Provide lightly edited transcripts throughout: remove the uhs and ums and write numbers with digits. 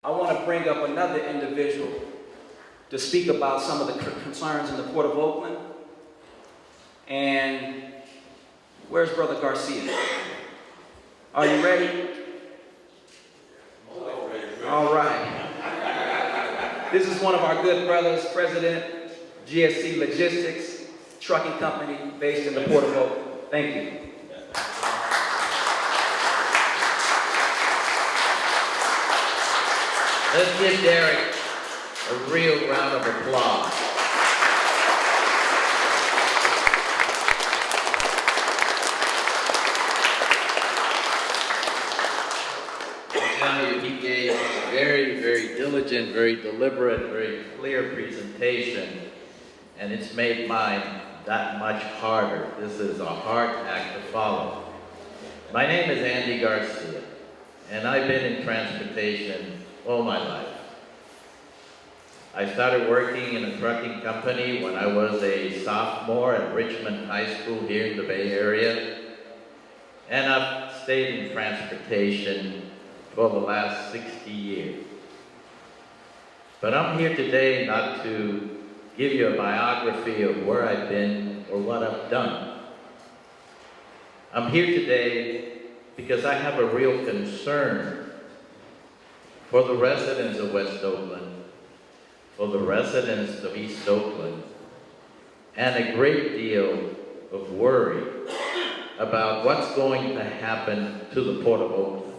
I want to bring up another individual to speak about some of the concerns in the Port of Oakland. And where's Brother Garcia? Are you ready? All right. This is one of our good brothers, President, GSC Logistics, trucking company based in the Port of Oakland. Thank you. Let's give Derek a real round of applause. I tell you, he gave a very, very diligent, very deliberate, very clear presentation, and it's made mine that much harder. This is a hard act to follow. My name is Andy Garcia, and I've been in transportation all my life. I started working in a trucking company when I was a sophomore at Richmond High School here in the Bay Area. And I've stayed in transportation for the last 60 years. But I'm here today not to give you a biography of where I've been or what I've done. I'm here today because I have a real concern for the residents of West Oakland, for the residents of East Oakland, and a great deal of worry about what's going to happen to the Port of Oakland.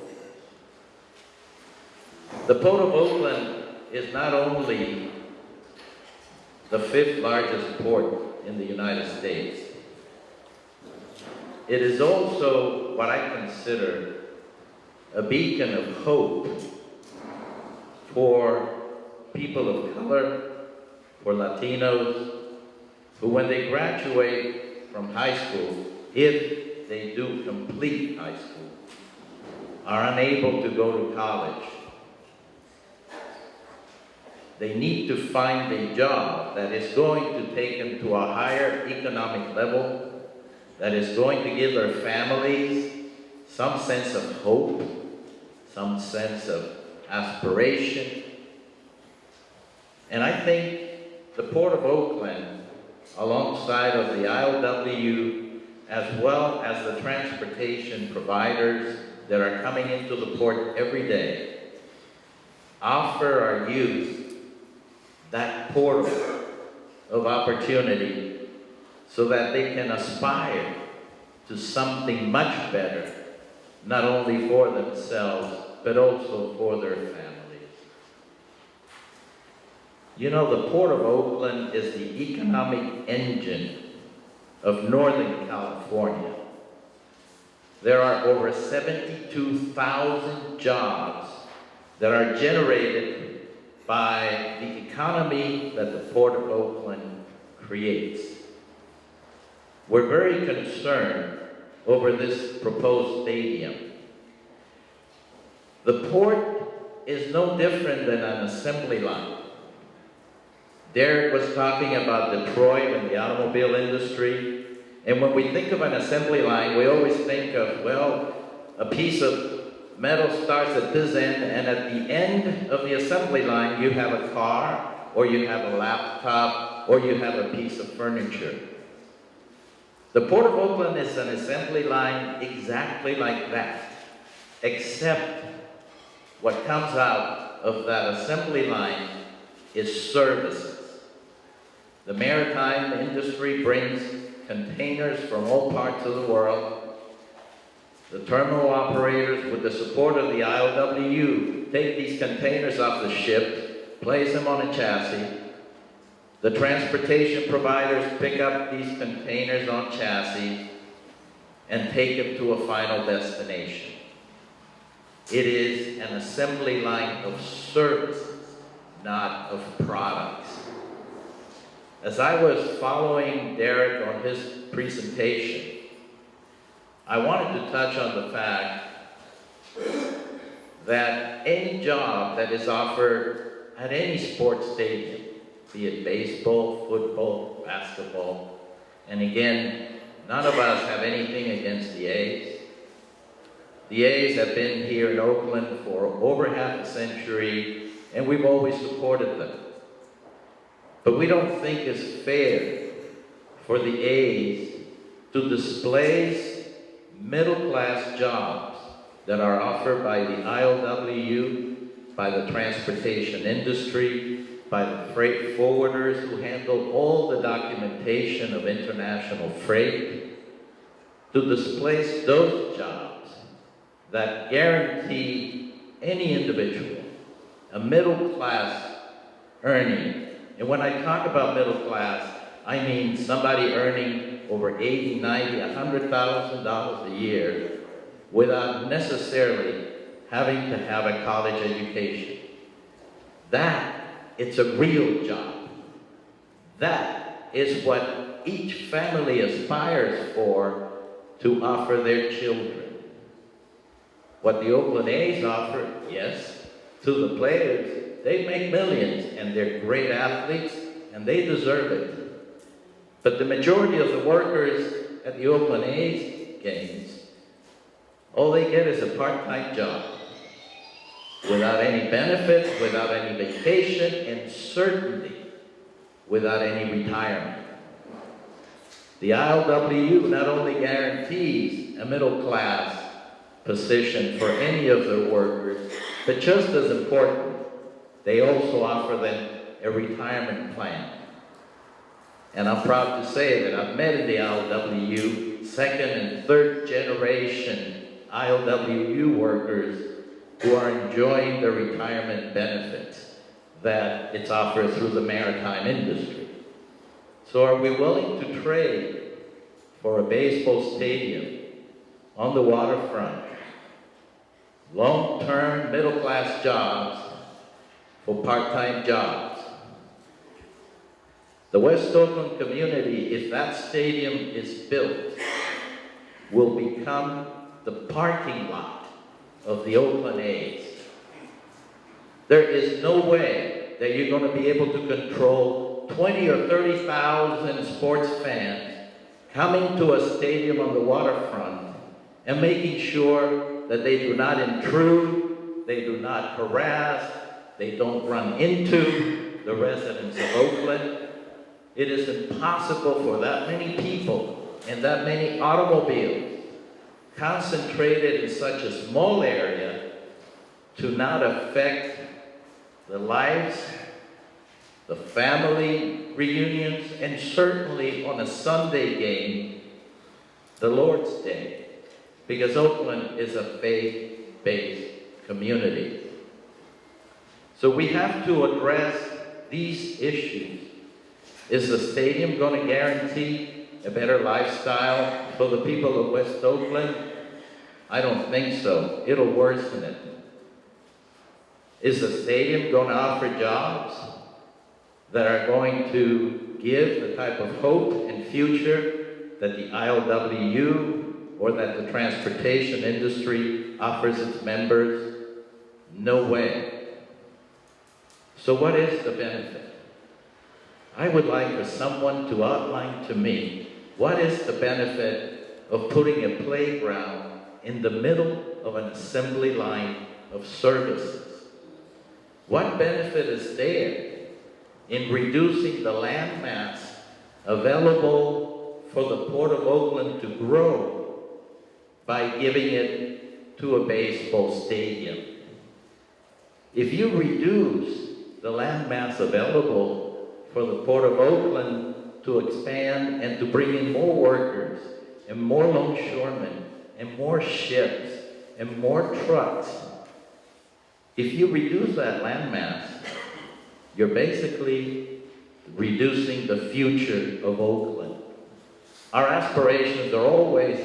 The Port of Oakland is not only the 5th largest port in the United States, it is also what I consider a beacon of hope for people of color, for Latinos, who when they graduate from high school, if they do complete high school, are unable to go to college. They need to find a job that is going to take them to a higher economic level, that is going to give their families some sense of hope, some sense of aspiration. And I think the Port of Oakland, alongside of the ILWU, as well as the transportation providers that are coming into the port every day, offer our youth that portal of opportunity so that they can aspire to something much better, not only for themselves, but also for their families. You know, the Port of Oakland is the economic engine of Northern California. There are over 72,000 jobs that are generated by the economy that the Port of Oakland creates. We're very concerned over this proposed stadium. The port is no different than an assembly line. Derek was talking about Detroit and the automobile industry. And when we think of an assembly line, we always think of, well, a piece of metal starts at this end, and at the end of the assembly line, you have a car, or you have a laptop, or you have a piece of furniture. The Port of Oakland is an assembly line exactly like that, except what comes out of that assembly line is services. The maritime industry brings containers from all parts of the world. The terminal operators, with the support of the ILWU, take these containers off the ship, place them on a chassis. The transportation providers pick up these containers on chassis and take them to a final destination. It is an assembly line of services, not of products. As I was following Derek on his presentation, I wanted to touch on the fact that any job that is offered at any sports stadium, be it baseball, football, basketball, and again, none of us have anything against the A's, The A's have been here in Oakland for over half a century, and we've always supported them. But we don't think it's fair for the A's to displace middle-class jobs that are offered by the ILWU, by the transportation industry, by the freight forwarders who handle all the documentation of international freight, to displace those jobs that guarantee any individual a middle-class earning. And when I talk about middle class, I mean somebody earning over $80,000, $90,000, $100,000 a year without necessarily having to have a college education. That, it's a real job. That is what each family aspires for to offer their children. What the Oakland A's offer, yes, to the players, they make millions and they're great athletes and they deserve it. But the majority of the workers at the Oakland A's games, all they get is a part-time job without any benefits, without any vacation, and certainly without any retirement. The ILWU not only guarantees a middle-class position for any of their workers, but just as important, they also offer them a retirement plan. And I'm proud to say that I've met in the ILWU second and third generation ILWU workers who are enjoying the retirement benefits that it's offered through the maritime industry. So are we willing to trade for a baseball stadium on the waterfront, long-term middle-class jobs for part-time jobs? The West Oakland community, if that stadium is built, will become the parking lot of the Oakland A's. There is no way that you're going to be able to control 20 or 30,000 sports fans coming to a stadium on the waterfront and making sure that they do not intrude, they do not harass, they don't run into the residents of Oakland. It is impossible for that many people and that many automobiles concentrated in such a small area to not affect the lives, the family reunions, and certainly on a Sunday game, the Lord's Day, because Oakland is a faith-based community. So we have to address these issues. Is the stadium going to guarantee a better lifestyle for the people of West Oakland? I don't think so. It'll worsen it. Is the stadium going to offer jobs that are going to give the type of hope and future that the ILWU or that the transportation industry offers its members? No way. So what is the benefit? I would like for someone to outline to me what is the benefit of putting a playground in the middle of an assembly line of services. What benefit is there in reducing the land mass available for the Port of Oakland to grow by giving it to a baseball stadium? If you reduce the land mass available for the Port of Oakland to expand and to bring in more workers and more longshoremen and more ships and more trucks, if you reduce that land mass, you're basically reducing the future of Oakland. Our aspirations are always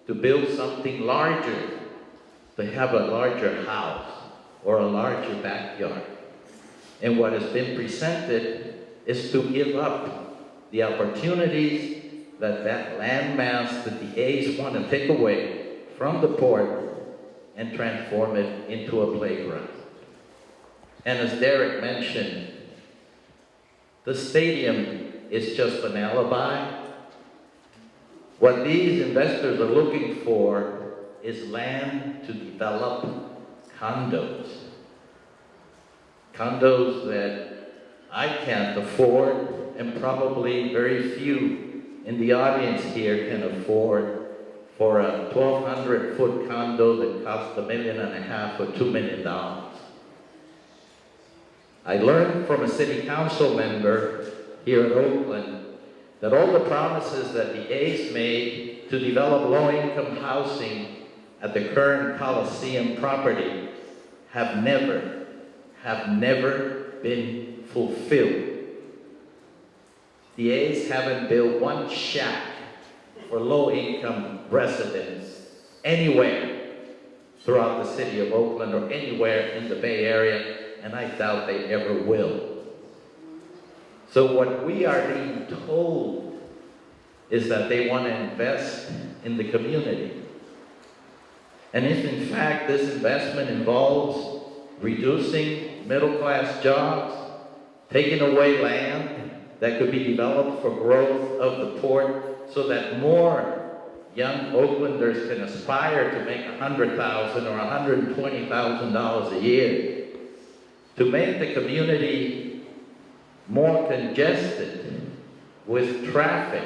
to build something larger, to have a larger house or a larger backyard. And what has been presented is to give up the opportunities that land mass that the A's want to take away from the port and transform it into a playground. And as Derek mentioned, the stadium is just an alibi. What these investors are looking for is land to develop condos. Condos that I can't afford, and probably very few in the audience here can afford, for a 1,200-foot condo that costs $1.5 million or $2 million. I learned from a city council member here in Oakland that all the promises that the A's made to develop low-income housing at the current Coliseum property have never been fulfilled. The A's haven't built one shack for low-income residents anywhere throughout the city of Oakland or anywhere in the Bay Area, and I doubt they ever will. So what we are being told is that they want to invest in the community. And if in fact this investment involves reducing middle-class jobs, taking away land that could be developed for growth of the port so that more young Oaklanders can aspire to make $100,000 or $120,000 a year, to make the community more congested with traffic.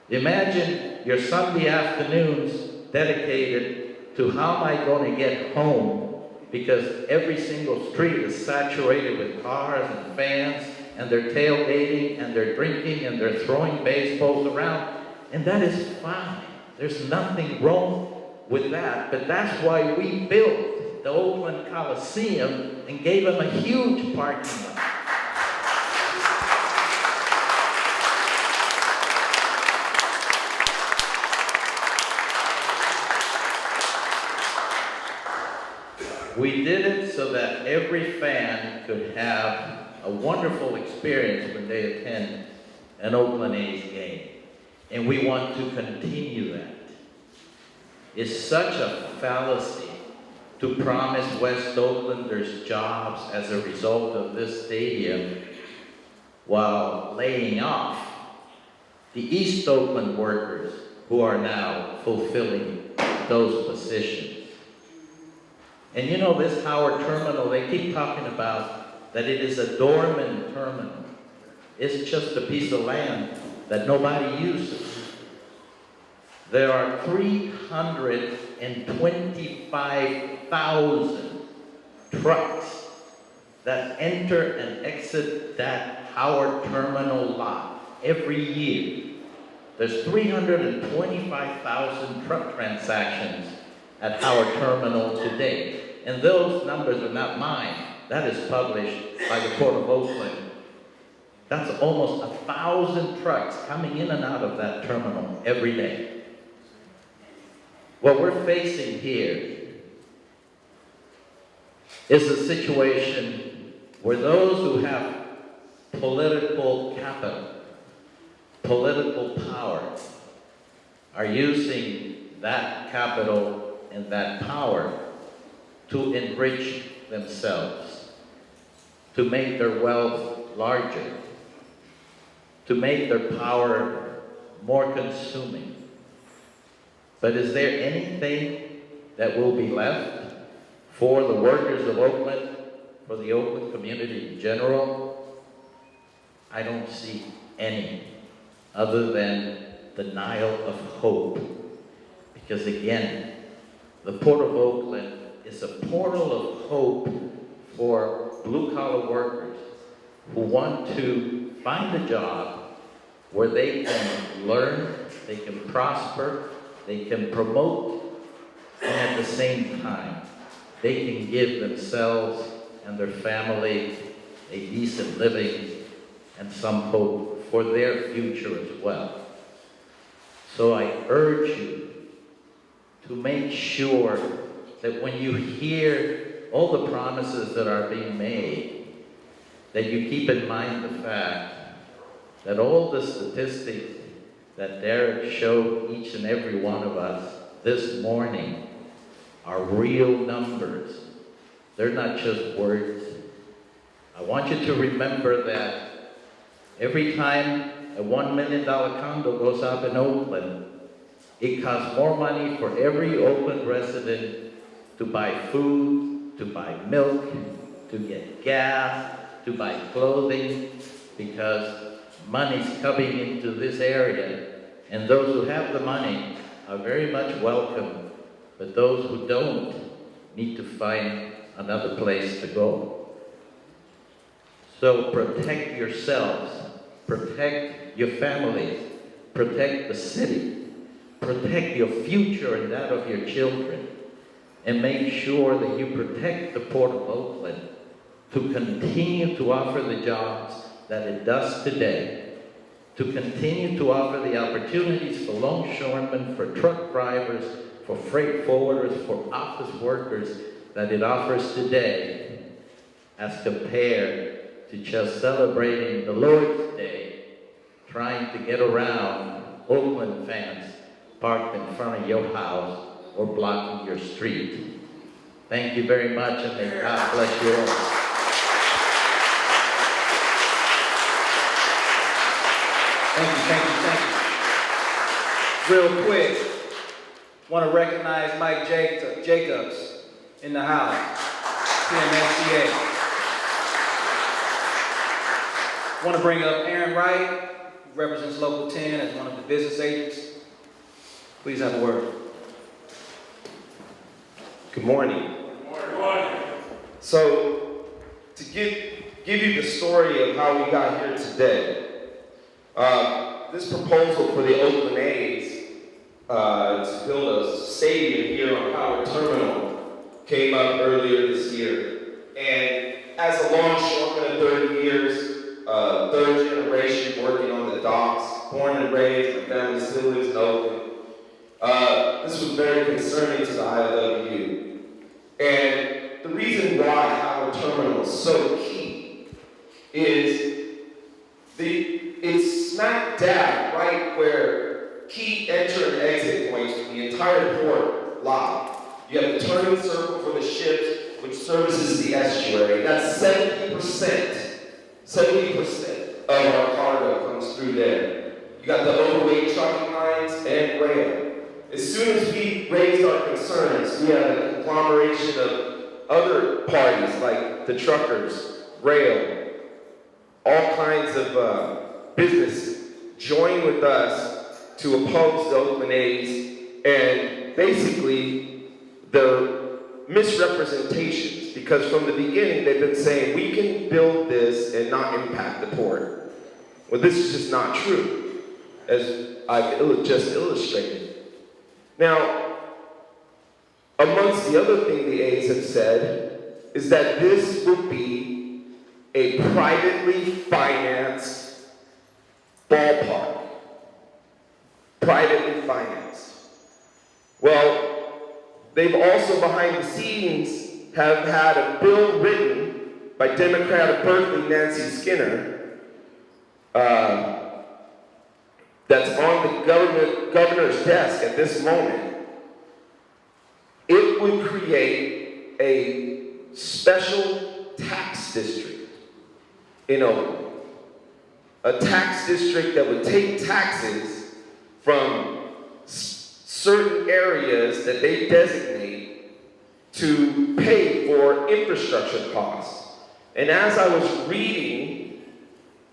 Imagine your Sunday afternoons dedicated to how am I going to get home, because every single street is saturated with cars and vans, and they're tailgating and they're drinking and they're throwing baseballs around, and that is fine. There's nothing wrong with that, but that's why we built the Oakland Coliseum and gave them a huge parking lot. We did it so that every fan could have a wonderful experience when they attend an Oakland A's game. And we want to continue that. It's such a fallacy to promise West Oaklanders jobs as a result of this stadium while laying off the East Oakland workers who are now fulfilling those positions. And you know, this Howard Terminal, they keep talking about that it is a dormant terminal. It's just a piece of land that nobody uses. There are 325,000 trucks that enter and exit that Howard Terminal lot every year. There's 325,000 truck transactions at Howard Terminal today. And those numbers are not mine. That is published by the Port of Oakland. That's almost 1,000 trucks coming in and out of that terminal every day. What we're facing here is a situation where those who have political capital, political power, are using that capital and that power to enrich themselves, to make their wealth larger, to make their power more consuming. But is there anything that will be left for the workers of Oakland, for the Oakland community in general? I don't see any, other than denial of hope. Because again, the Port of Oakland is a portal of hope for blue-collar workers who want to find a job where they can learn, they can prosper, they can promote, and at the same time, they can give themselves and their family a decent living and some hope for their future as well. So I urge you to make sure that when you hear all the promises that are being made, that you keep in mind the fact that all the statistics that Derek showed each and every one of us this morning are real numbers. They're not just words. I want you to remember that every time a $1 million condo goes up in Oakland, It costs more money for every Oakland resident to buy food, to buy milk, to get gas, to buy clothing, because money's coming into this area, and those who have the money are very much welcome, but those who don't need to find another place to go. So protect yourselves, protect your families, protect the city, protect your future and that of your children, and make sure that you protect the Port of Oakland to continue to offer the jobs that it does today, to continue to offer the opportunities for longshoremen, for truck drivers, for freight forwarders, for office workers that it offers today, as compared to just celebrating the Lord's Day, trying to get around Oakland fans parked in front of your house or blocking your street. Thank you very much, and may God bless you all. Thank you. Real quick, want to recognize Mike Jacobs in the house, PMSCA. Want to bring up Aaron Wright, who represents Local 10 as one of the business agents. Please have a word. Good morning. Good morning. So, to give you the story of how we got here today, this proposal for the Oakland A's to build a stadium here on Howard Terminal came up earlier this year. And as a longshoreman of 30 years, third generation working on the docks, born and raised, my family still lives in Oakland. This was very concerning to the ILWU. And the reason why Howard Terminal is so key is it's smack dab right where key enter and exit points for the entire port lie. You have the turning circle for the ships, which services the estuary. That's 70% of our cargo comes through there. You got the overweight trucking lines and rail. As soon as we raised our concerns, we had a conglomeration of other parties like the truckers, rail, all kinds of businesses join with us to oppose the Oakland A's and basically the misrepresentations, because from the beginning they've been saying we can build this and not impact the port. Well, this is just not true, as I've just illustrated. Now, amongst the other thing the A's have said is that this would be a privately financed ballpark. Privately financed. Well, they've also behind the scenes have had a bill written by Democrat of Berkeley, Nancy Skinner, that's on the governor's desk at this moment. It would create a special tax district in Oakland. A tax district that would take taxes from certain areas that they designate to pay for infrastructure costs. And as I was reading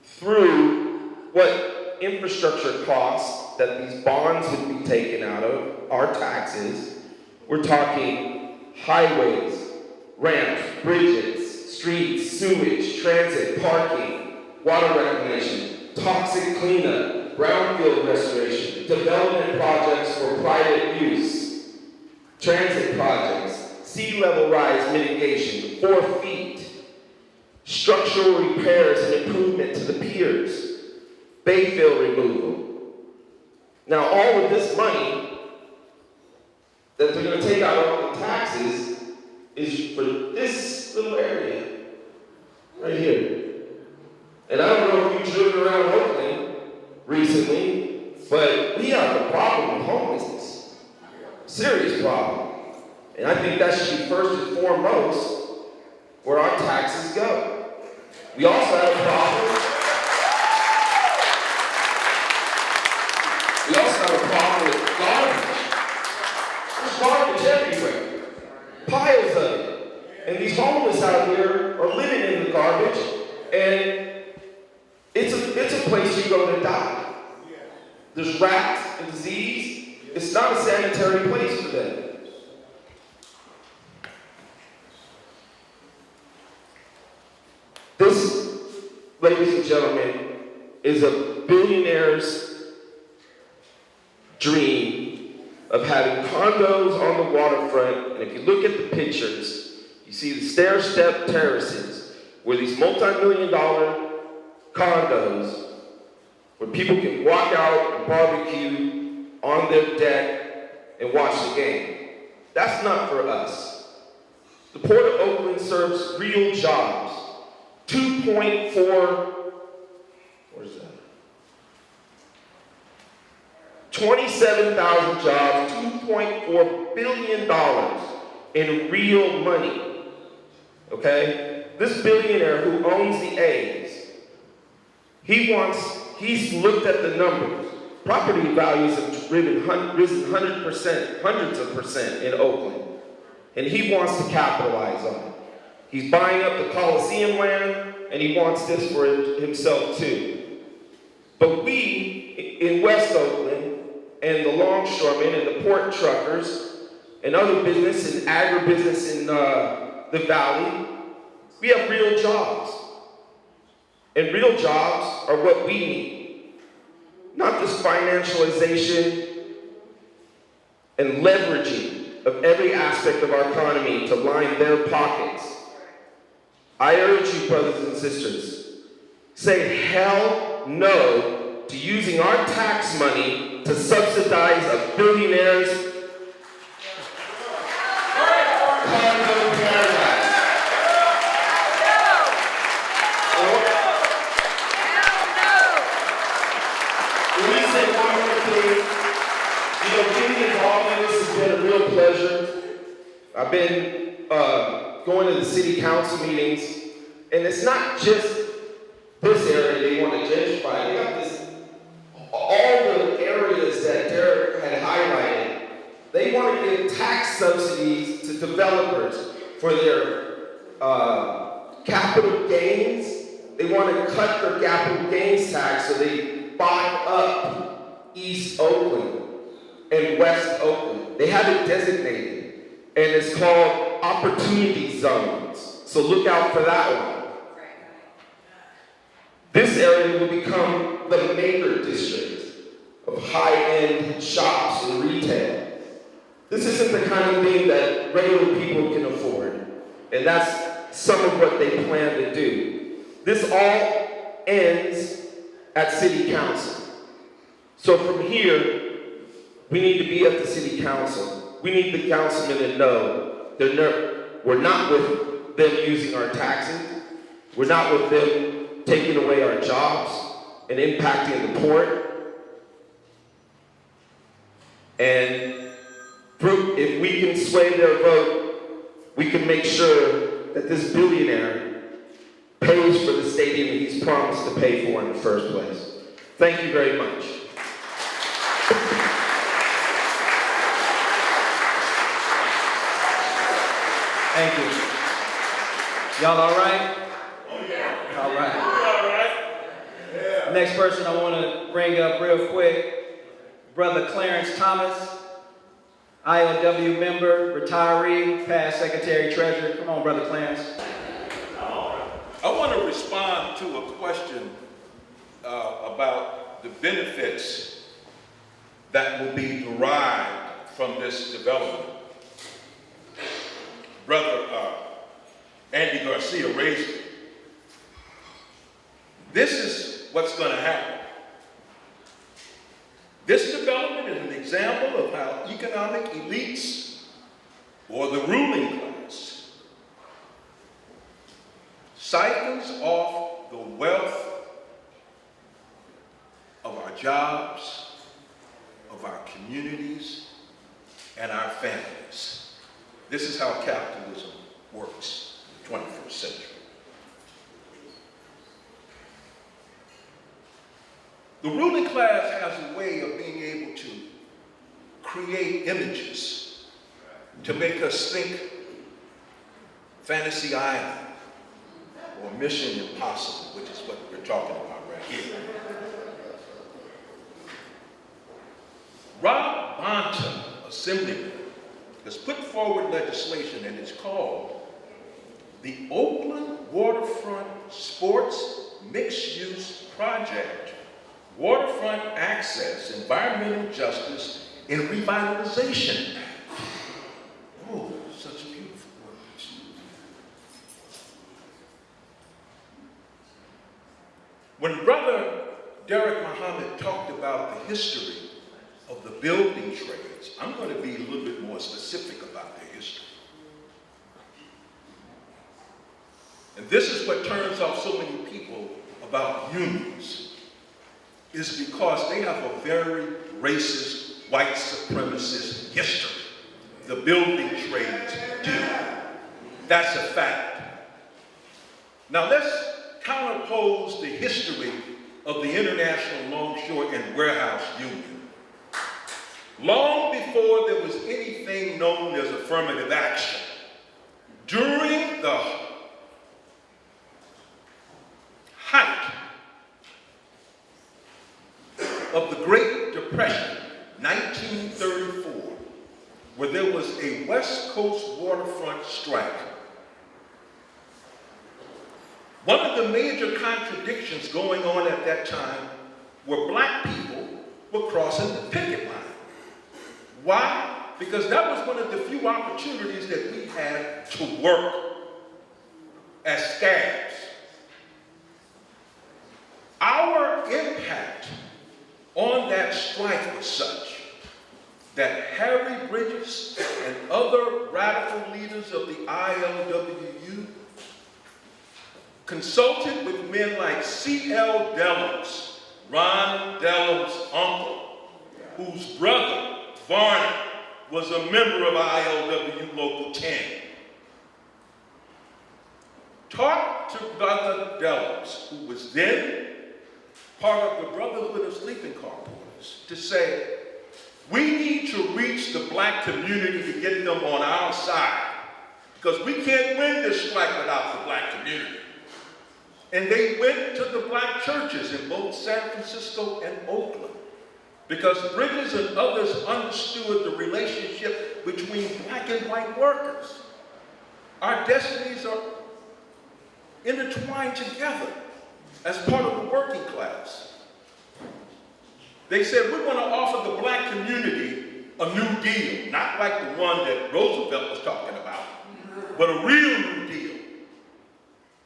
through what infrastructure costs that these bonds would be taken out of, our taxes, we're talking highways, ramps, bridges, streets, sewage, transit, parking, water reclamation, toxic cleanup, brownfield restoration, development projects for private use, transit projects, sea level rise mitigation, 4 feet, structural repairs and improvement to the piers, bayfill removal. Now, all of this money that they're going to take out of the taxes is for this little area right here. And I don't know if you've driven around Oakland recently, but we have a problem with homelessness. Serious problem. And I think that should be first and foremost where our taxes go. We also have a problem. We also have a problem with garbage. piles of it. And these homeless out here are living in the garbage, and it's a place you go to die. There's rats and disease. It's not a sanitary place for them. This, ladies and gentlemen, is a billionaire's dream of having condos on the waterfront. And if you look at the pictures, you see the stair-step terraces where these multi-million-dollar condos where people can walk out and barbecue on their deck and watch the game. That's not for us. The Port of Oakland serves real jobs. 2.4, what is that? 27,000 jobs, $2.4 billion in real money. Okay? This billionaire who owns the A's, he's looked at the numbers. Property values have risen 100%, hundreds of percent in Oakland. And he wants to capitalize on it. He's buying up the Coliseum land, and he wants this for himself too. But we, in West Oakland, and the longshoremen, and the port truckers, and other business and agribusiness in the valley, we have real jobs. And real jobs are what we need. Not this financialization and leveraging of every aspect of our economy to line their pockets. I urge you, brothers and sisters, say hell no to using our tax money to subsidize a billionaire's condo paradise. Let me say one more thing. Getting involved in this has been a real pleasure. I've been going to the city council meetings, and it's not just this area they want to gentrify. They got all the areas that Derek had highlighted. They want to give tax subsidies to developers for their capital gains. They want to cut their capital gains tax so they buy up East Oakland and West Oakland. They have it designated, and it's called opportunity zones. So look out for that one. This area will become the maker district of high-end shops and retail. This isn't the kind of thing that regular people can afford. And that's some of what they plan to do. This all ends at city council. So from here, we need to be at the city council. We need the councilmen to know we're not with them using our taxes. We're not with them taking away our jobs and impacting the port. And if we can sway their vote, we can make sure that this billionaire pays for the stadium he's promised to pay for in the first place. Thank you very much. Thank you. Y'all all right? Oh, yeah. All right. All right. Yeah. Next person I want to bring up real quick, Brother Clarence Thomas, ILWU member, retiree, past secretary treasurer. Come on, Brother Clarence. I want to respond to a question about the benefits that will be derived from this development. Brother Andy Garcia raised it. This is what's going to happen. This development is an example of how economic elites or the ruling class siphons off the wealth of our jobs, of our communities, and our families. This is how capitalism works in the 21st century. The ruling class has a way of being able to create images to make us think Fantasy Island, or Mission Impossible, which is what we're talking about right here. Rob Bonta, Assemblyman, has put forward legislation, and it's called the Oakland Waterfront Sports Mixed-Use Project, Waterfront Access, Environmental Justice, and Revitalization Act. Oh, such beautiful words. When Brother Derek Muhammad talked about the history of the building trades, I'm going to be a little bit more specific about their history. And this is what turns off so many people about unions, is because they have a very racist, white supremacist history. The building trades do. That's a fact. Now let's counterpose the history of the International Longshore and Warehouse Union. Long before there was anything known as affirmative action, during the height of the Great Depression, 1934, where there was a West Coast waterfront strike, one of the major contradictions going on at that time were black people were crossing the picket line. Why? Because that was one of the few opportunities that we had to work as scabs. Our impact on that strike was such that Harry Bridges and other radical leaders of the ILWU consulted with men like C.L. Dellums, Ron Dellums' uncle, whose brother, Varney, was a member of ILWU Local 10. Talked to Brother Dellums, who was then part of the Brotherhood of Sleeping Car Porters, to say, we need to reach the black community to get them on our side, because we can't win this strike without the black community. And they went to the black churches in both San Francisco and Oakland, because Bridges and others understood the relationship between black and white workers. Our destinies are intertwined together as part of the working class. They said, we're going to offer the black community a new deal, not like the one that Roosevelt was talking about, but a real new deal.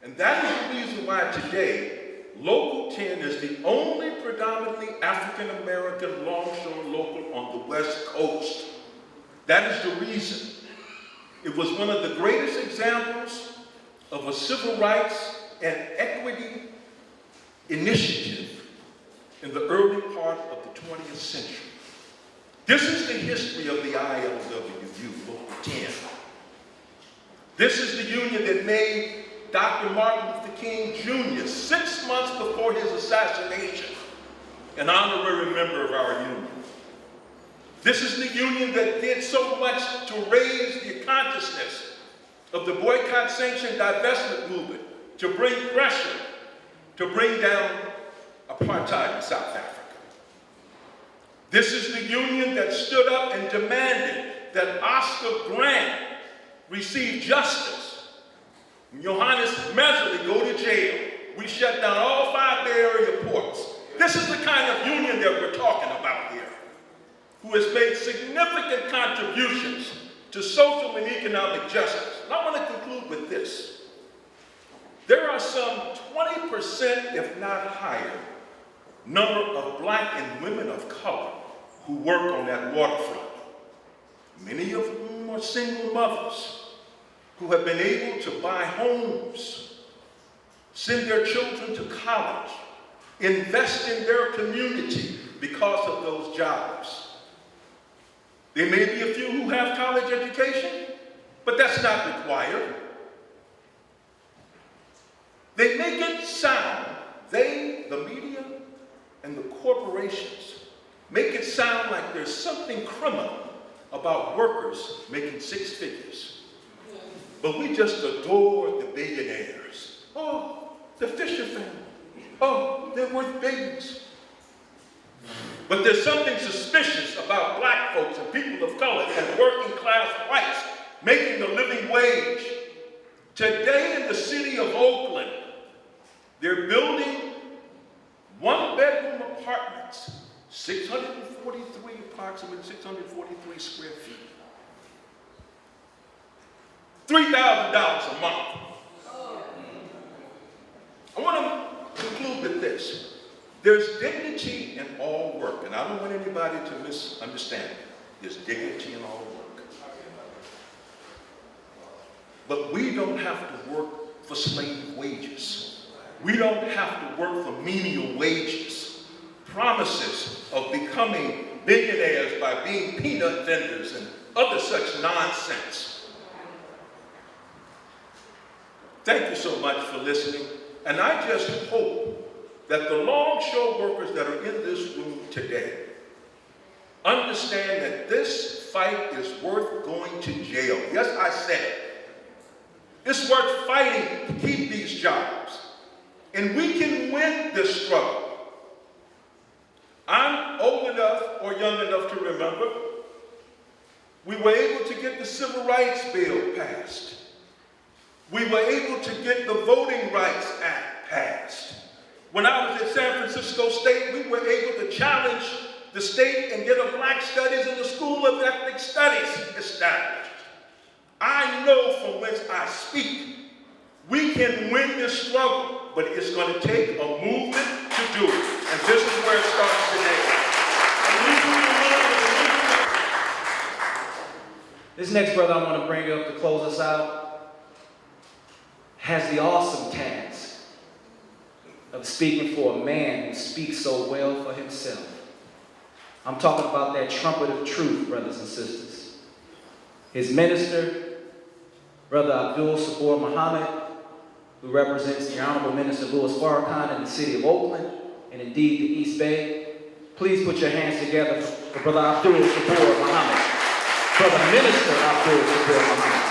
And that is the reason why today, Local 10 is the only predominantly African-American longshore local on the West Coast. That is the reason. It was one of the greatest examples of a civil rights and equity initiative in the early part of the 20th century. This is the history of the ILWU, Local 10. This is the union that made Dr. Martin Luther King Jr., 6 months before his assassination, an honorary member of our union. This is the union that did so much to raise the consciousness of the boycott, sanction, divestment movement, to bring pressure, to bring down apartheid in South Africa. This is the union that stood up and demanded that Oscar Grant receive justice. Johannes Meserly go to jail. We shut down all 5 Bay Area ports. This is the kind of union that we're talking about here, who has made significant contributions to social and economic justice. And I want to conclude with this. There are some 20%, if not higher, number of black and women of color who work on that waterfront. Many of them are single mothers who have been able to buy homes, send their children to college, invest in their community because of those jobs. There may be a few who have college education, but that's not required. They make it sound, they, the media, and the corporations, make it sound like there's something criminal about workers making 6 figures. but we just adore the billionaires. Oh, the Fisher family. Oh, they're worth billions. But there's something suspicious about black folks and people of color and working class whites making a living wage. Today in the city of Oakland, they're building one-bedroom apartments, 643, approximately 643 square feet. $3,000 a month. I want to conclude with this. There's dignity in all work, and I don't want anybody to misunderstand it. There's dignity in all work. But we don't have to work for slave wages. We don't have to work for menial wages. Promises of becoming billionaires by being peanut vendors and other such nonsense. Thank you so much for listening, and I just hope that the longshore workers that are in this room today understand that this fight is worth going to jail. Yes, I said it. It's worth fighting to keep these jobs. And we can win this struggle. I'm old enough or young enough to remember we were able to get the Civil Rights Bill passed. We were able to get the Voting Rights Act passed. When I was at San Francisco State, we were able to challenge the state and get a Black Studies and the School of Ethnic Studies established. I know from whence I speak. We can win this struggle, but it's going to take a movement to do it. And this is where it starts today. This next brother I want to bring up to close us out has the awesome task of speaking for a man who speaks so well for himself. I'm talking about that trumpet of truth, brothers and sisters. His minister, Brother Abdul Sabur Muhammad, who represents the Honorable Minister Louis Farrakhan in the city of Oakland, and indeed the East Bay. Please put your hands together for Brother Abdul Sabur Muhammad. Brother Minister Abdul Sabur Muhammad.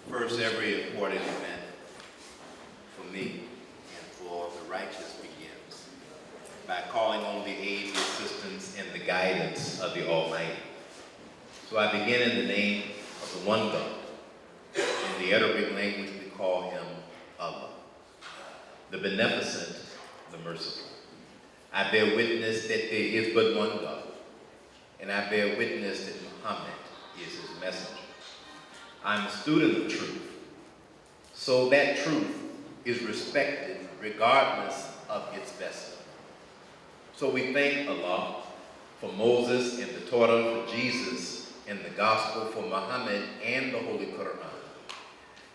First, every important event for me and for the righteous begins by calling on the aid, the assistance, and the guidance of the Almighty. So I begin in the name of the one God. In the Arabic language, we call him Allah, the beneficent, the merciful. I bear witness that there is but one God, and I bear witness that Muhammad is his messenger. I'm a student of truth, so that truth is respected regardless of its vessel. So we thank Allah for Moses and the Torah, for Jesus and the Gospel, for Muhammad and the Holy Quran,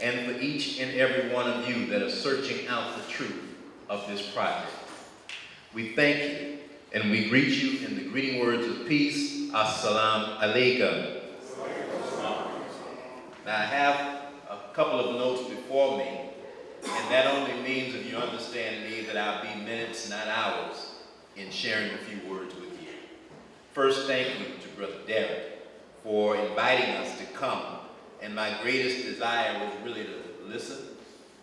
and for each and every one of you that are searching out the truth of this project. We thank you, and we greet you in the greeting words of peace. Assalamu alaikum. Now I have a couple of notes before me, and that only means, if you understand me, that I'll be minutes, not hours, in sharing a few words with you. First, thank you to Brother Derek for inviting us to come, and my greatest desire was really to listen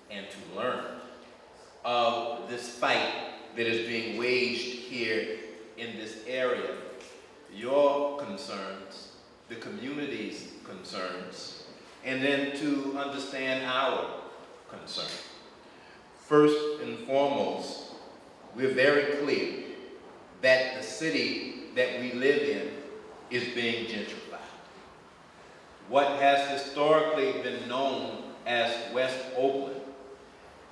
and to learn of this fight that is being waged here in this area. Your concerns, the community's concerns, and then to understand our concern. First and foremost, we're very clear that the city that we live in is being gentrified. What has historically been known as West Oakland,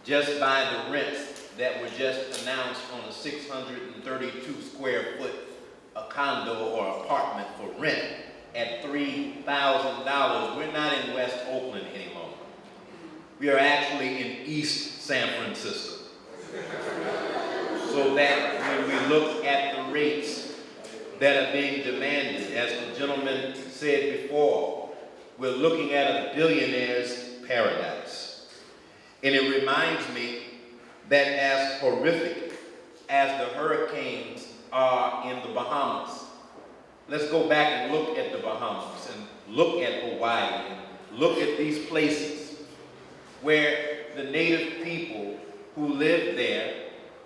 just by the rents that were just announced on a 632 square foot condo or apartment for rent at $3,000, we're not in West Oakland anymore. We are actually in East San Francisco. So that when we look at the rates that are being demanded, as the gentleman said before, we're looking at a billionaire's paradise. And it reminds me that as horrific as the hurricanes are in the Bahamas. Let's go back and look at the Bahamas and look at Hawaii and look at these places where the native people who live there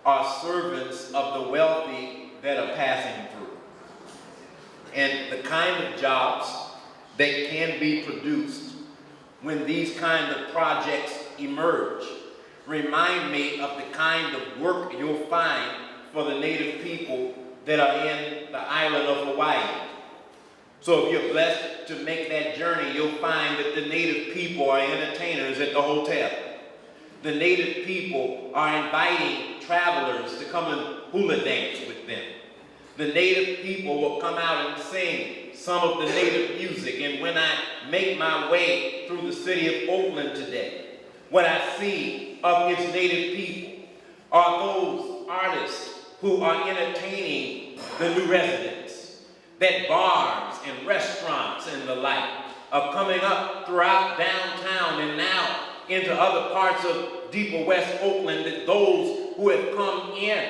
are servants of the wealthy that are passing through. And the kind of jobs that can be produced when these kind of projects emerge remind me of the kind of work you'll find for the native people that are in the island of Hawaii. So if you're blessed to make that journey, you'll find that the native people are entertainers at the hotel. The native people are inviting travelers to come and hula dance with them. The native people will come out and sing some of the native music. And when I make my way through the city of Oakland today, what I see of its native people are those artists who are entertaining the new residents. That bars and restaurants and the like are coming up throughout downtown and now into other parts of deeper West Oakland, that those who have come in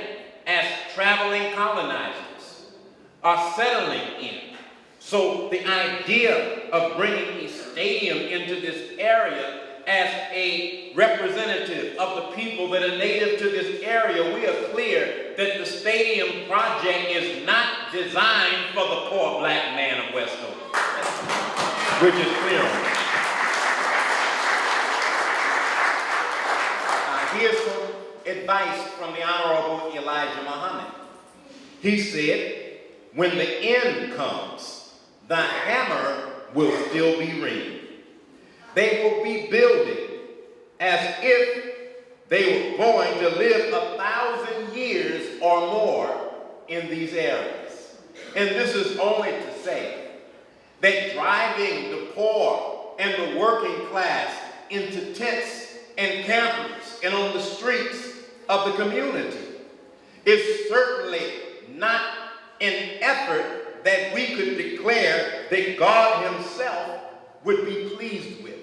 as traveling colonizers are settling in. So the idea of bringing a stadium into this area as a representative of the people that are native to this area, we are clear that the stadium project is not designed for the poor black man of West Oakland. We're just clear on that. Here's some advice from the Honorable Elijah Muhammad. He said, when the end comes, the hammer will still be ringing. They will be building as if they were going to live 1,000 years or more in these areas. And this is only to say that driving the poor and the working class into tents and campers and on the streets of the community is certainly not an effort that we could declare that God himself would be pleased with.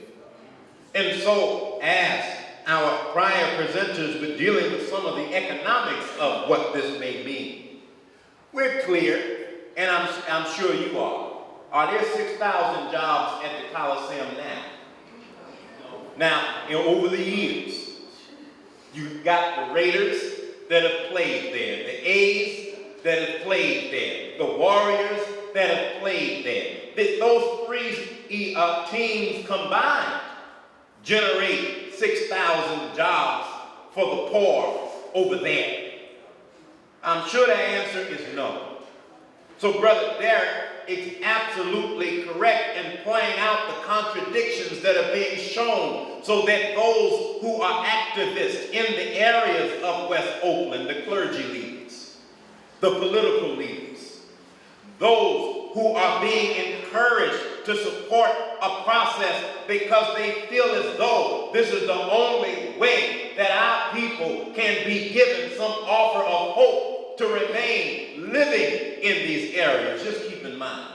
And so, as our prior presenters were dealing with some of the economics of what this may mean, we're clear, and I'm sure you are there 6,000 jobs at the Coliseum now? Now, over the years, you've got the Raiders that have played there, the A's that have played there, the Warriors that have played there. Those three teams combined generate 6,000 jobs for the poor over there. I'm sure the answer is no. So Brother Derek is absolutely correct in pointing out the contradictions that are being shown so that those who are activists in the areas of West Oakland, the clergy leaders, the political leaders, those who are being encouraged to support a process because they feel as though this is the only way that our people can be given some offer of hope to remain living in these areas. Just keep in mind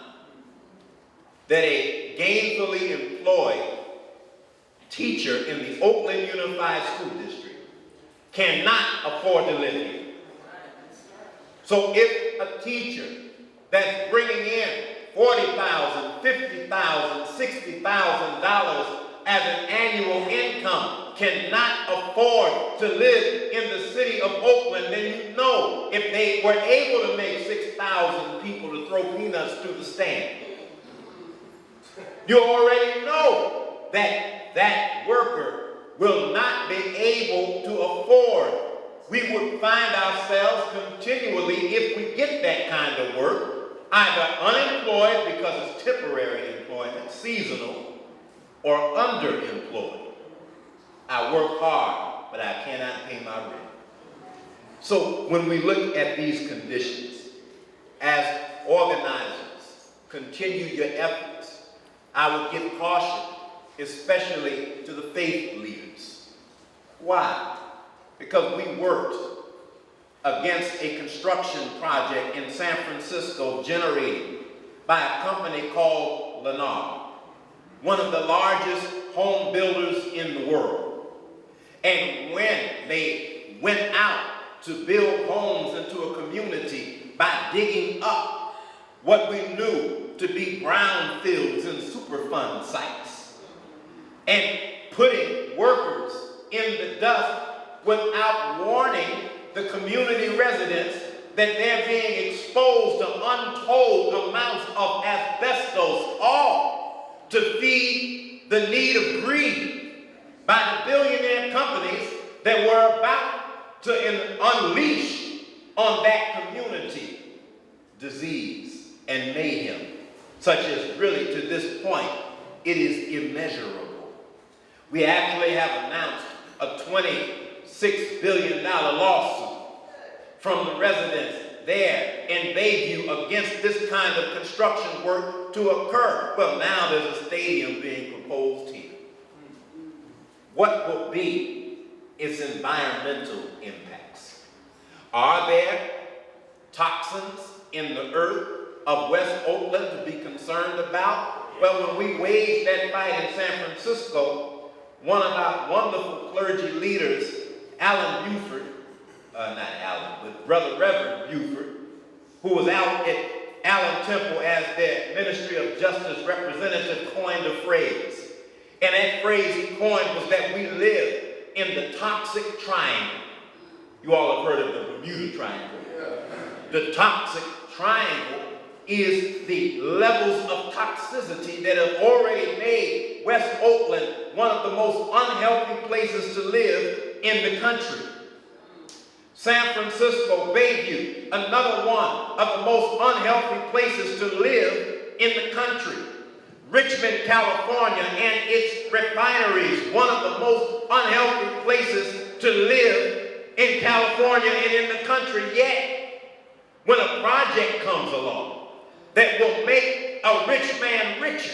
that a gainfully employed teacher in the Oakland Unified School District cannot afford to live here. So if a teacher that's bringing in $40,000, $50,000, $60,000 as an annual income cannot afford to live in the city of Oakland, then you know if they were able to make 6,000 people to throw peanuts to the stand, you already know that that worker will not be able to afford. We would find ourselves continually, if we get that kind of work, either unemployed because it's temporary employment, seasonal, or underemployed. I work hard, but I cannot pay my rent. So when we look at these conditions, as organizers, continue your efforts, I would give caution, especially to the faith leaders. Why? Because we worked against a construction project in San Francisco generated by a company called Lennar, one of the largest home builders in the world. And when they went out to build homes into a community by digging up what we knew to be brownfields and Superfund sites and putting workers in the dust without warning the community residents that they're being exposed to untold amounts of asbestos, all to feed the need of greed by the billionaire companies that were about to unleash on that community disease and mayhem, such as really to this point, it is immeasurable. We actually have announced a $26 billion lawsuit from the residents there in Bayview against this kind of construction work to occur. Well, now there's a stadium being proposed here. What will be its environmental impacts? Are there toxins in the earth of West Oakland to be concerned about? Well, when we waged that fight in San Francisco, one of our wonderful clergy leaders, Alan Buford, not Alan, but Brother Reverend Buford, who was out at Allen Temple as their Ministry of Justice representative, coined a phrase. And that phrase he coined was that we live in the toxic triangle. You all have heard of the Bermuda Triangle. The toxic triangle is the levels of toxicity that have already made West Oakland one of the most unhealthy places to live in the country. San Francisco, Bayview, another one of the most unhealthy places to live in the country. Richmond, California, and its refineries, one of the most unhealthy places to live in California and in the country. Yet, when a project comes along that will make a rich man richer,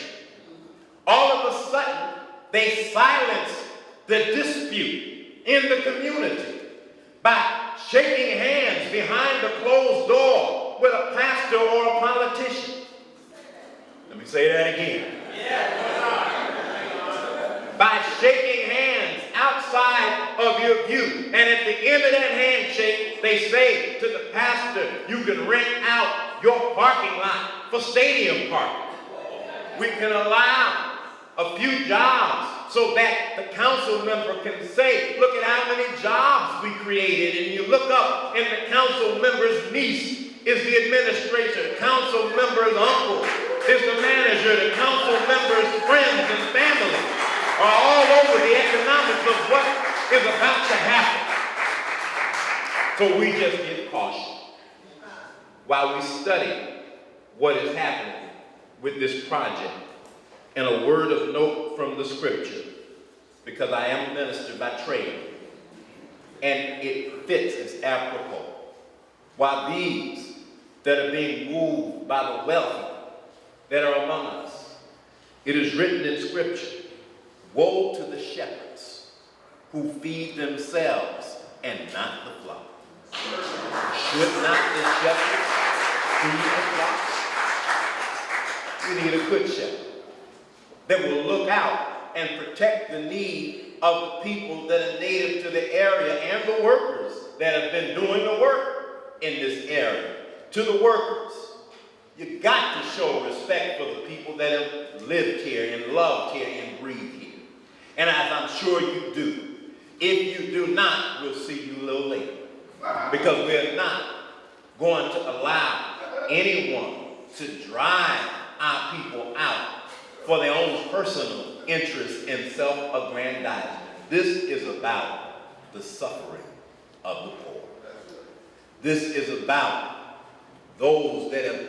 all of a sudden they silence the dispute in the community by shaking hands behind a closed door with a pastor or a politician. Let me say that again. By shaking hands outside of your view. And at the end of that handshake, they say to the pastor, you can rent out your parking lot for stadium parking. We can allow a few jobs so that the council member can say, look at how many jobs we created. And you look up and the council member's niece is the administrator, the council member's uncle is the manager, the council member's friends and family are all over the economics of what is about to happen. So we just get cautious while we study what is happening with this project. And a word of note from the scripture, because I am a minister by trade, and it fits, it's apropos. While these that are being moved by the wealthy that are among us, it is written in scripture, woe to the shepherds who feed themselves and not the flock. Should not the shepherds feed the flock? We need a good shepherd that will look out and protect the need of the people that are native to the area and the workers that have been doing the work in this area. To the workers, you got to show respect for the people that have lived here and loved here and breathed here. And as I'm sure you do, if you do not, we'll see you a little later. Because we're not going to allow anyone to drive our people out for their own personal interest and self-aggrandizement. This is about the suffering of the poor. This is about those that have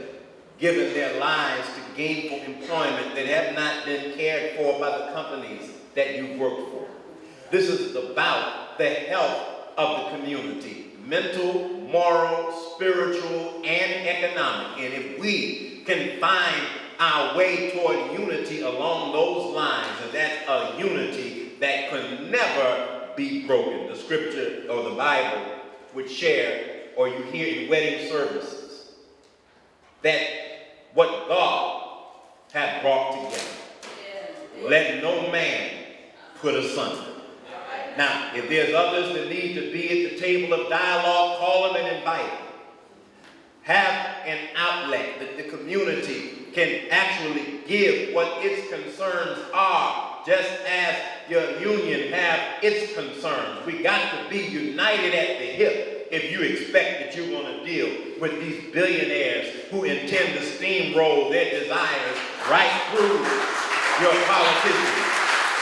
given their lives to gainful employment that have not been cared for by the companies that you work for. This is about the health of the community, mental, moral, spiritual, and economic. And if we can find our way toward unity along those lines, and that's a unity that could never be broken. The scripture or the Bible would share, or you hear in wedding services, that what God hath brought together, let no man put asunder. Now, if there's others that need to be at the table of dialogue, call them and invite them. Have an outlet that the community can actually give what its concerns are, just as your union have its concerns. We got to be united at the hip if you expect that you're going to deal with these billionaires who intend to steamroll their desires right through your politicians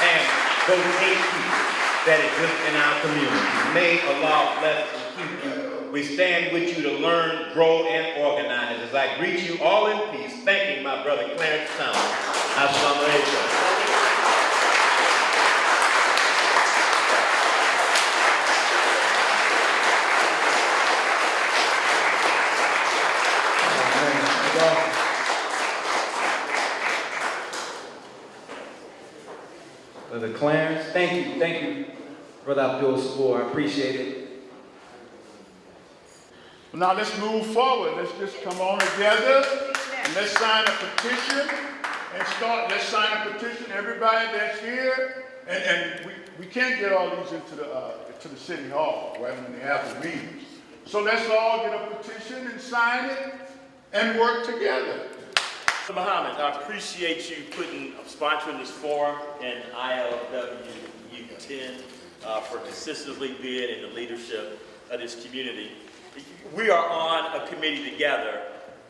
and those gatekeepers that exist in our community. May Allah bless and keep you. We stand with you to learn, grow, and organize. As I greet you all in peace, thanking my brother Clarence Thomas. Assalamu alaikum. Brother Clarence, thank you, Brother Abdul Sabor, I appreciate it. Now let's move forward. Let's just come on together and let's sign a petition and start. Let's sign a petition. Everybody that's here, and we can't get all these into the city hall right when they have the meetings. So let's all get a petition and sign it and work together. Muhammad, I appreciate you sponsoring this forum and ILWU 10 for consistently being in the leadership of this community. We are on a committee together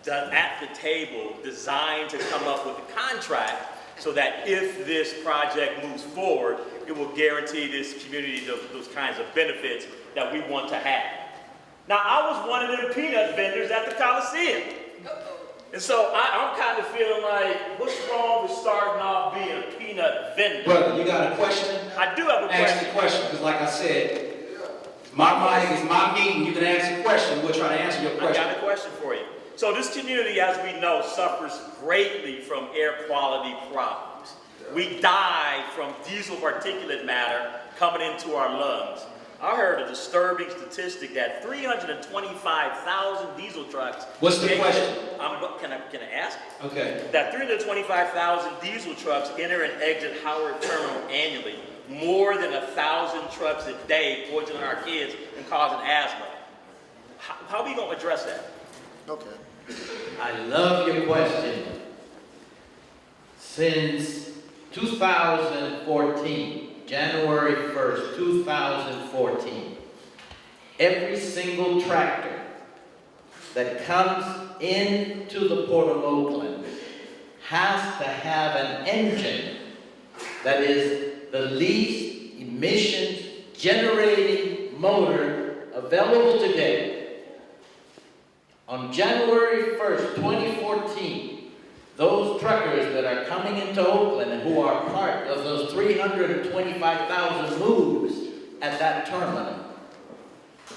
at the table designed to come up with a contract so that if this project moves forward, it will guarantee this community those kinds of benefits that we want to have. Now, I was one of them peanut vendors at the Coliseum. And so I'm kind of feeling like, what's wrong with starting off being a peanut vendor? Brother, you got a question? I do have a question. Ask the question, because like I said, my mic is my meeting. You can ask a question. We'll try to answer your question. I got a question for you. So this community, as we know, suffers greatly from air quality problems. We die from diesel particulate matter coming into our lungs. I heard a disturbing statistic that 325,000 diesel trucks. What's the question? Can I ask? Okay. That 325,000 diesel trucks enter and exit Howard Terminal annually. More than 1,000 trucks a day poisoning our kids and causing asthma. How are we going to address that? Okay. I love your question. Since 2014, January 1st, 2014, every single tractor that comes into the Port of Oakland has to have an engine that is the least emissions generating motor available today. On January 1st, 2014, those truckers that are coming into Oakland and who are part of those 325,000 moves at that terminal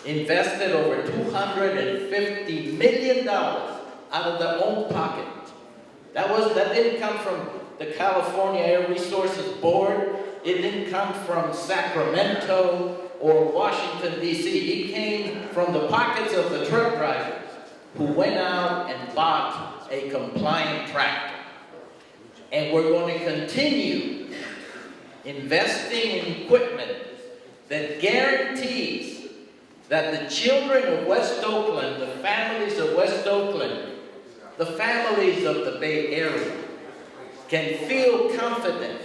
invested over $250 million out of their own pocket. That didn't come from the California Air Resources Board. It didn't come from Sacramento or Washington, D.C. It came from the pockets of the truck drivers who went out and bought a compliant tractor. And we're going to continue investing in equipment that guarantees that the children of West Oakland, the families of West Oakland, the families of the Bay Area can feel confident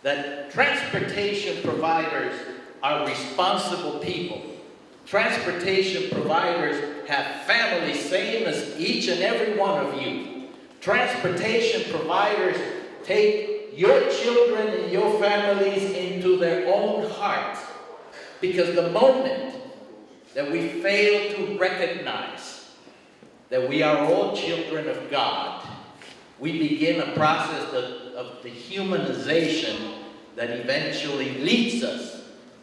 that transportation providers are responsible people. Transportation providers have families same as each and every one of you. Transportation providers take your children and your families into their own hearts, because the moment that we fail to recognize that we are all children of God, we begin a process of dehumanization that eventually leads us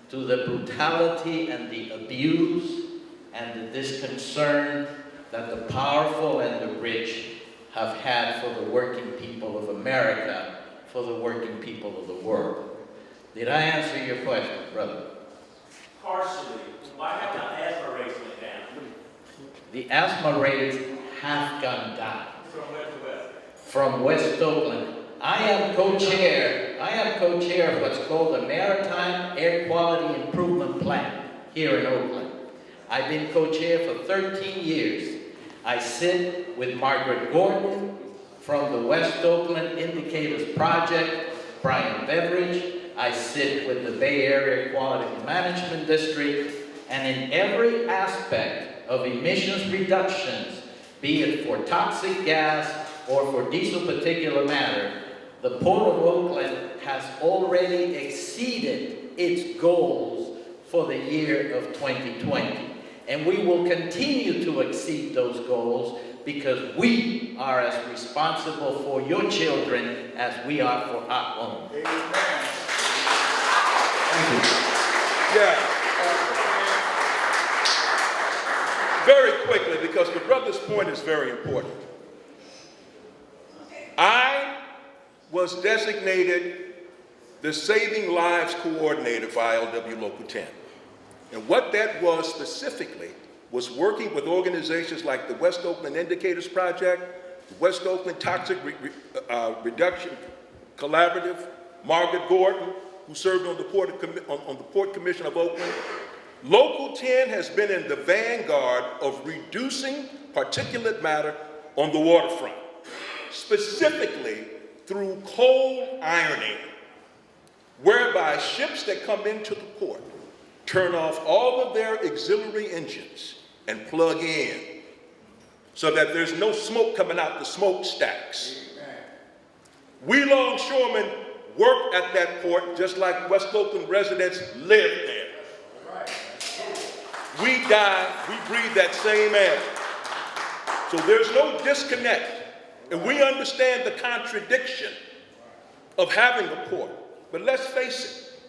to the brutality and the abuse and the disconcern that the powerful and the rich have had for the working people of America, for the working people of the world. Did I answer your question, brother? Partially. Why have the asthma rates went down? The asthma rates have gone down. From west to west. From West Oakland. I am co-chair chair. I am co-chair of what's called the Maritime Air Quality Improvement Plan here in Oakland. I've been co-chair for 13 years. I sit with Margaret Gordon from the West Oakland Indicators Project, Brian Beveridge. I sit with the Bay Area Quality Management District, and in every aspect of emissions reductions, be it for toxic gas or for diesel particulate matter, the Port of Oakland has already exceeded its goals for the year of 2020. And we will continue to exceed those goals because we are as responsible for your children as we are for our own. Amen. Yeah. Very quickly, because the brother's point is very important. I was designated the Saving Lives Coordinator for ILWU Local 10. And what that was specifically was working with organizations like the West Oakland Indicators Project, the West Oakland Toxic Reduction Collaborative, Margaret Gordon, who served on the Port Commission of Oakland. Local 10 has been in the vanguard of reducing particulate matter on the waterfront, specifically through coal ironing, whereby ships that come into the port turn off all of their auxiliary engines and plug in so that there's no smoke coming out the smokestacks. We longshoremen work at that port just like West Oakland residents live there. We die, we breathe that same air. So there's no disconnect. And we understand the contradiction of having a port. But let's face it,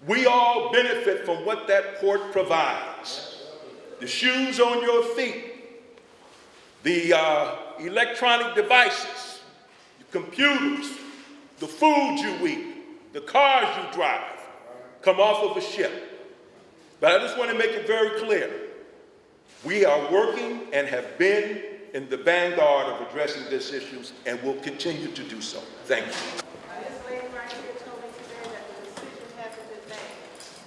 we all benefit from what that port provides. The shoes on your feet, the electronic devices, the computers, the food you eat, the cars you drive, come off of a ship. But I just want to make it very clear. We are working and have been in the vanguard of addressing these issues and will continue to do so. Thank you. This lady right here told me today that the decision hasn't been made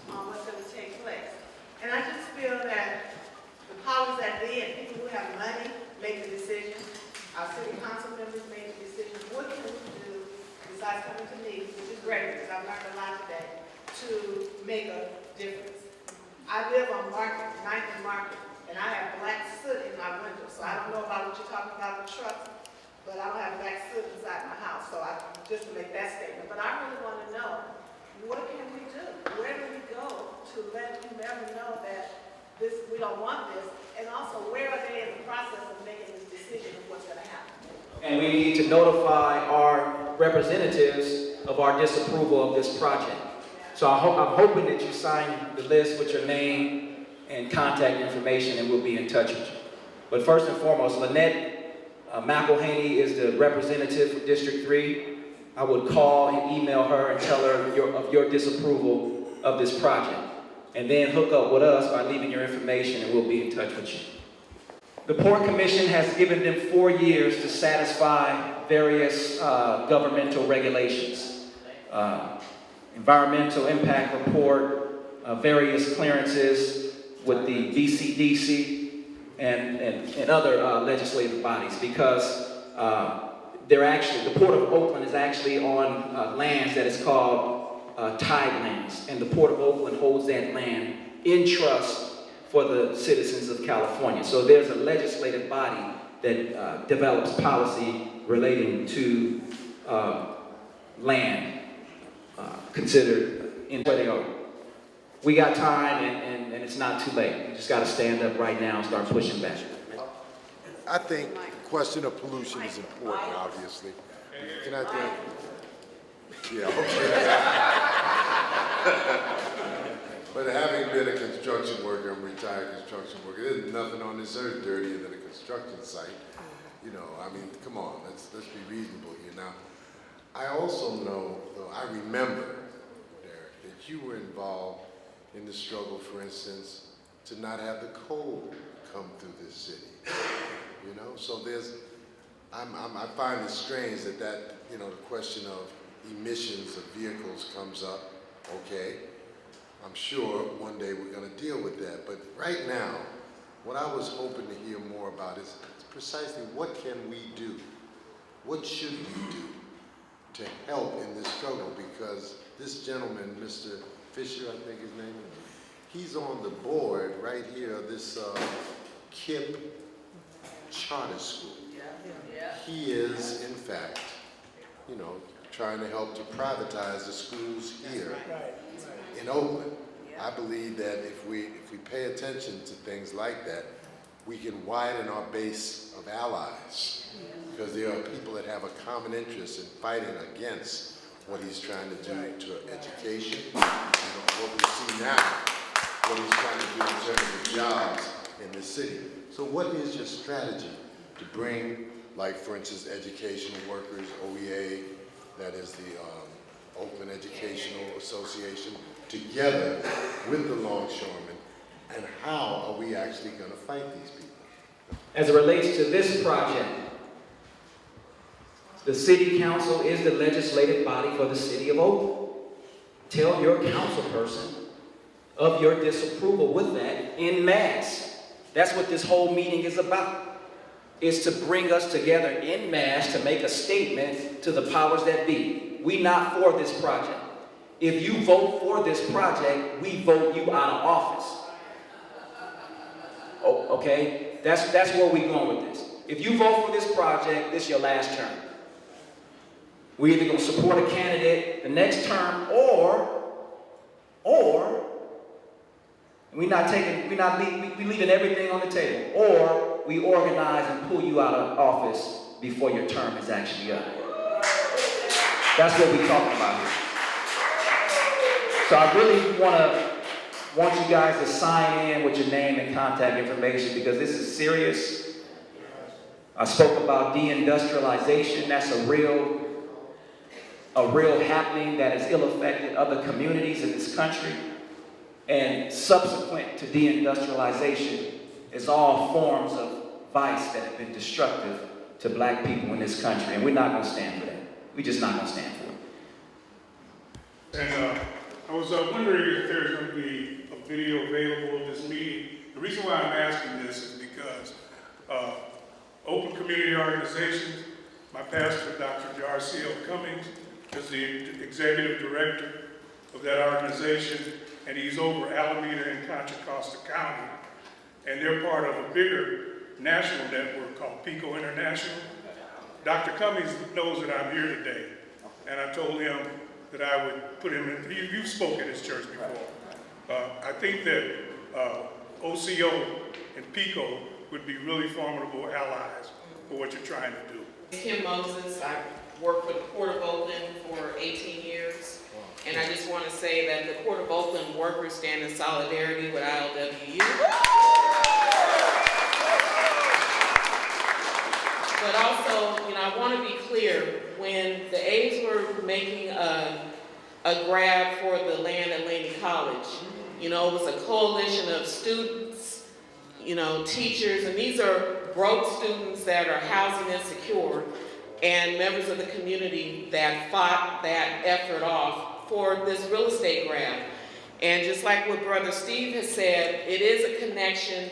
on what's going to take place. And I just feel that the powers that be and people who have money make the decision. Our city council members make the decision. What can we do besides coming to me, which is great because I've learned a lot today, to make a difference? I live on Market, 9th and Market, and I have black soot in my window. So I don't know about what you're talking about with trucks, but I don't have black soot inside my house. So just to make that statement. But I really want to know, what can we do? Where do we go to let whomever know that we don't want this? And also, where are they in the process of making this decision of what's going to happen? And we need to notify our representatives of our disapproval of this project. So I'm hoping that you sign the list with your name and contact information, and we'll be in touch with you. But first and foremost, Lynette McElhaney is the representative for District 3. I would call and email her and tell her of your disapproval of this project. And then hook up with us by leaving your information, and we'll be in touch with you. The Port Commission has given them 4 years to satisfy various governmental regulations. Environmental impact report, various clearances with the BCDC and other legislative bodies, because the Port of Oakland is actually on lands that is called tidelands, and the Port of Oakland holds that land in trust for the citizens of California. So there's a legislative body that develops policy relating to land considered in where they are. We got time, and it's not too late. You just got to stand up right now and start pushing back. I think the question of pollution is important, obviously. Can I think? Yeah, okay. But having been a construction worker, I'm a retired construction worker, there's nothing on this earth dirtier than a construction site. You know, I mean, come on, let's be reasonable here. Now, I also know, though, I remember, Derek, that you were involved in the struggle, for instance, to not have the coal come through this city. You know, so I find it strange that you know, the question of emissions of vehicles comes up, okay. I'm sure one day we're going to deal with that. But right now, what I was hoping to hear more about is precisely what can we do? What should we do to help in this struggle? Because this gentleman, Mr. Fisher, I think his name is, he's on the board right here of this KIPP charter school. He is, in fact, you know, trying to help to privatize the schools here in Oakland. I believe that if we pay attention to things like that, we can widen our base of allies, because there are people that have a common interest in fighting against what he's trying to do to education, and what we see now, what he's trying to do in terms of jobs in the city. So what is your strategy to bring, like for instance, educational workers, OEA, that is the Oakland Educational Association, together with the longshoremen, and how are we actually going to fight these people? As it relates to this project, the city council is the legislative body for the city of Oakland. Tell your council person of your disapproval with that en masse. That's what this whole meeting is about, is to bring us together en masse to make a statement to the powers that be. We not for this project. If you vote for this project, we vote you out of office. Oh, okay? That's where we're going with this. If you vote for this project, this is your last term. We're either going to support a candidate the next term, or we leaving everything on the table, or we organize and pull you out of office before your term is actually up. That's what we're talking about here. So I really want you guys to sign in with your name and contact information, because this is serious. I spoke about deindustrialization. That's a real happening that has ill-affected other communities in this country. And subsequent to deindustrialization is all forms of vice that have been destructive to black people in this country. And we're not going to stand for that. We're just not going to stand for it. And I was wondering if there's going to be a video available of this meeting. The reason why I'm asking this is because Open Community Organizations, my pastor, Dr. J.R.C.L. Cummings, is the executive director of that organization, and he's over Alameda and Contra Costa County. And they're part of a bigger national network called PICO International. Dr. Cummings knows that I'm here today, and I told him that I would put him in. You've spoken at his church before. I think that OCO and PICO would be really formidable allies for what you're trying to do. Kim Moses. I worked for the Port of Oakland for 18 years. And I just want to say that the Port of Oakland workers stand in solidarity with ILWU. But also, you know, I want to be clear, when the A's were making a grab for the land at Laney College, you know, it was a coalition of students, you know, teachers, and these are broke students that are housing insecure, and members of the community that fought that effort off for this real estate grab. And just like what Brother Steve has said, it is a connection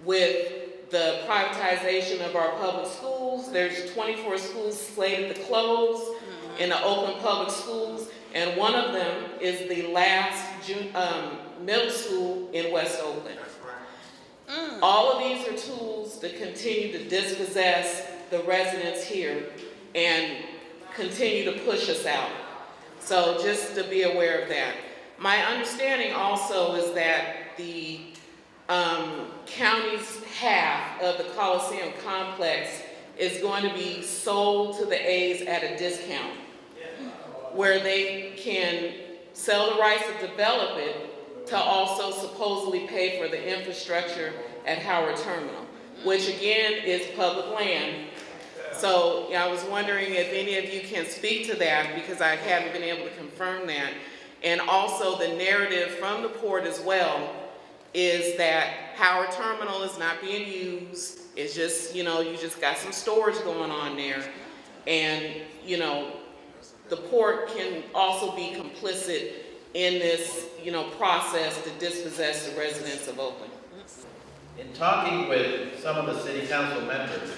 with the privatization of our public schools. There's 24 schools slated to close in the Oakland public schools, and one of them is the last middle school in West Oakland. All of these are tools to continue to dispossess the residents here and continue to push us out. So just to be aware of that. My understanding also is that the county's half of the Coliseum complex is going to be sold to the A's at a discount, where they can sell the rights to develop it to also supposedly pay for the infrastructure at Howard Terminal, which again is public land. So I was wondering if any of you can speak to that, because I haven't been able to confirm that. And also the narrative from the port as well is that Howard Terminal is not being used. It's just, you know, you just got some storage going on there. And, you know, the port can also be complicit in this, process to dispossess the residents of Oakland. In talking with some of the city council members,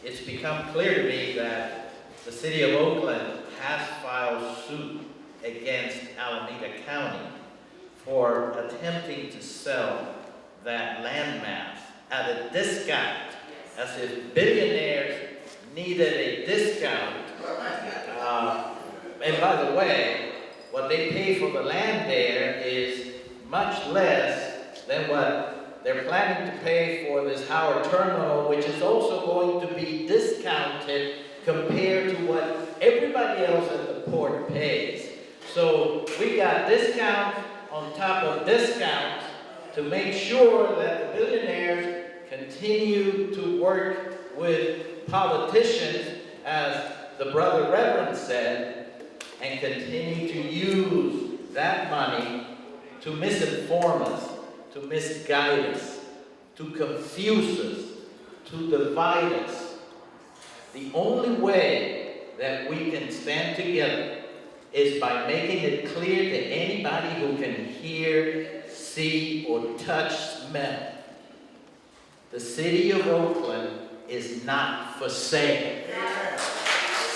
it's become clear to me that the city of Oakland has filed suit against Alameda County for attempting to sell that landmass at a discount, as if billionaires needed a discount. And by the way, what they pay for the land there is much less than what they're planning to pay for this Howard Terminal, which is also going to be discounted compared to what everybody else at the port pays. So we got discount on top of discount to make sure that the billionaires continue to work with politicians, as the brother Reverend said, and continue to use that money to misinform us, to misguide us, to confuse us, to divide us. The only way that we can stand together is by making it clear to anybody who can hear, see, or touch, smell. The city of Oakland is not for sale.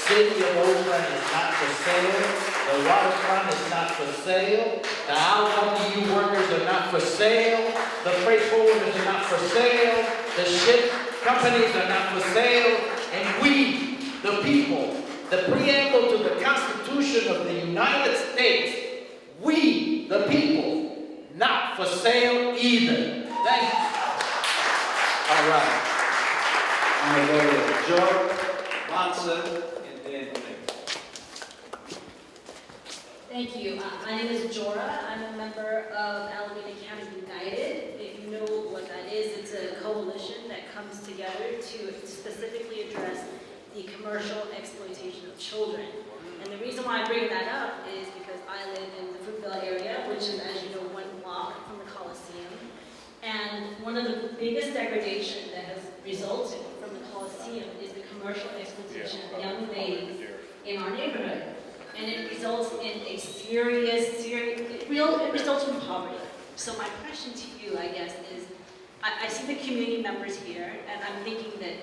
City of Oakland is not for sale. The waterfront is not for sale. The ILWU workers are not for sale. The freight forwarders are not for sale. The ship companies are not for sale. And we, the people, the preamble to the Constitution of the United States, we, the people, not for sale either. Thank you. All right. I'm going to go to George, Monson, and then Thank you. My name is Jora. I'm a member of Alameda County United. If you know what that is, it's a coalition that comes together to specifically address the commercial exploitation of children. And the reason why I'm bringing that up is because I live in the Fruitville area, which is, as you know, 1 block from the Coliseum. And one of the biggest degradation that has resulted from the Coliseum is the commercial exploitation of young ladies in our neighborhood. And it results in a it results in poverty. So my question to you, I guess, is, I see the community members here, and I'm thinking that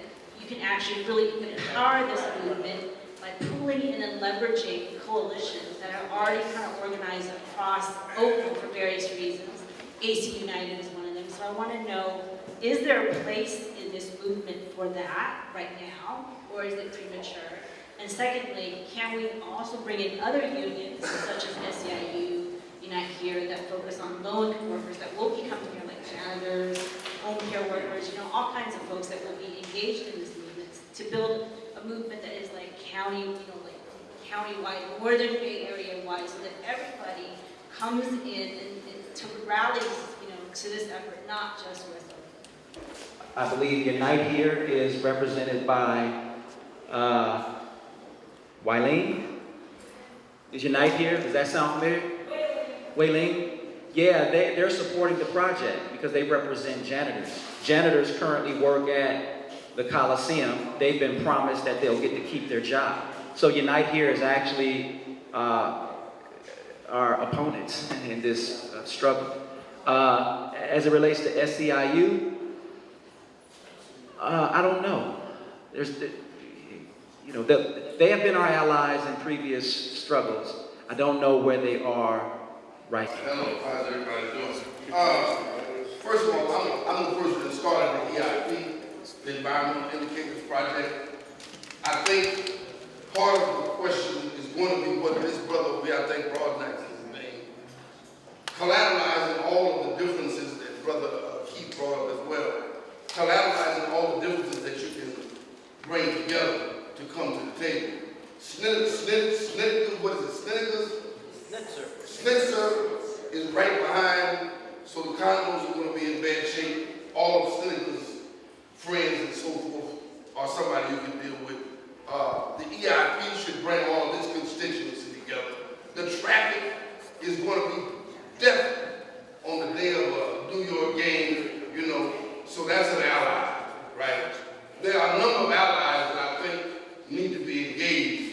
you can actually really empower this movement by pooling in and leveraging coalitions that are already kind of organized across Oakland for various reasons. AC United is one of them. So I want to know, is there a place in this movement for that right now, or is it premature? And secondly, can we also bring in other unions, such as SEIU, Unite Here, that focus on low-income workers that will be coming here, like janitors, home care workers, all kinds of folks that will be engaged in this movement to build a movement that is like county, like county-wide, Northern Bay Area-wide, so that everybody comes in and to rally, to this effort, not just West Oakland. I believe Unite Here is represented by Wileen. Is Unite here? Does that sound familiar? Wileen? Yeah, they're supporting the project because they represent janitors. Janitors currently work at the Coliseum. They've been promised that they'll get to keep their job. So Unite Here is actually our opponents in this struggle. As it relates to SEIU, I don't know. They have been our allies in previous struggles. I don't know where they are right now. Hello, how's everybody doing? First of all, I'm the person that started the EIP, the Environmental Indicators Project. I think part of the question is going to be what this brother over here, I think Broadnax is his name, collateralizing all of the differences that Brother Keith brought up as well. Collateralizing all the differences that you can bring together to come to the table. What is it, Snitzer is right behind, so the condos are going to be in bad shape. All of Snitter's friends and so forth are somebody you can deal with. The EIP should bring all of this constituency together. The traffic is going to be definite on the day of a New York game, so that's an ally, right? There are a number of allies that I think need to be engaged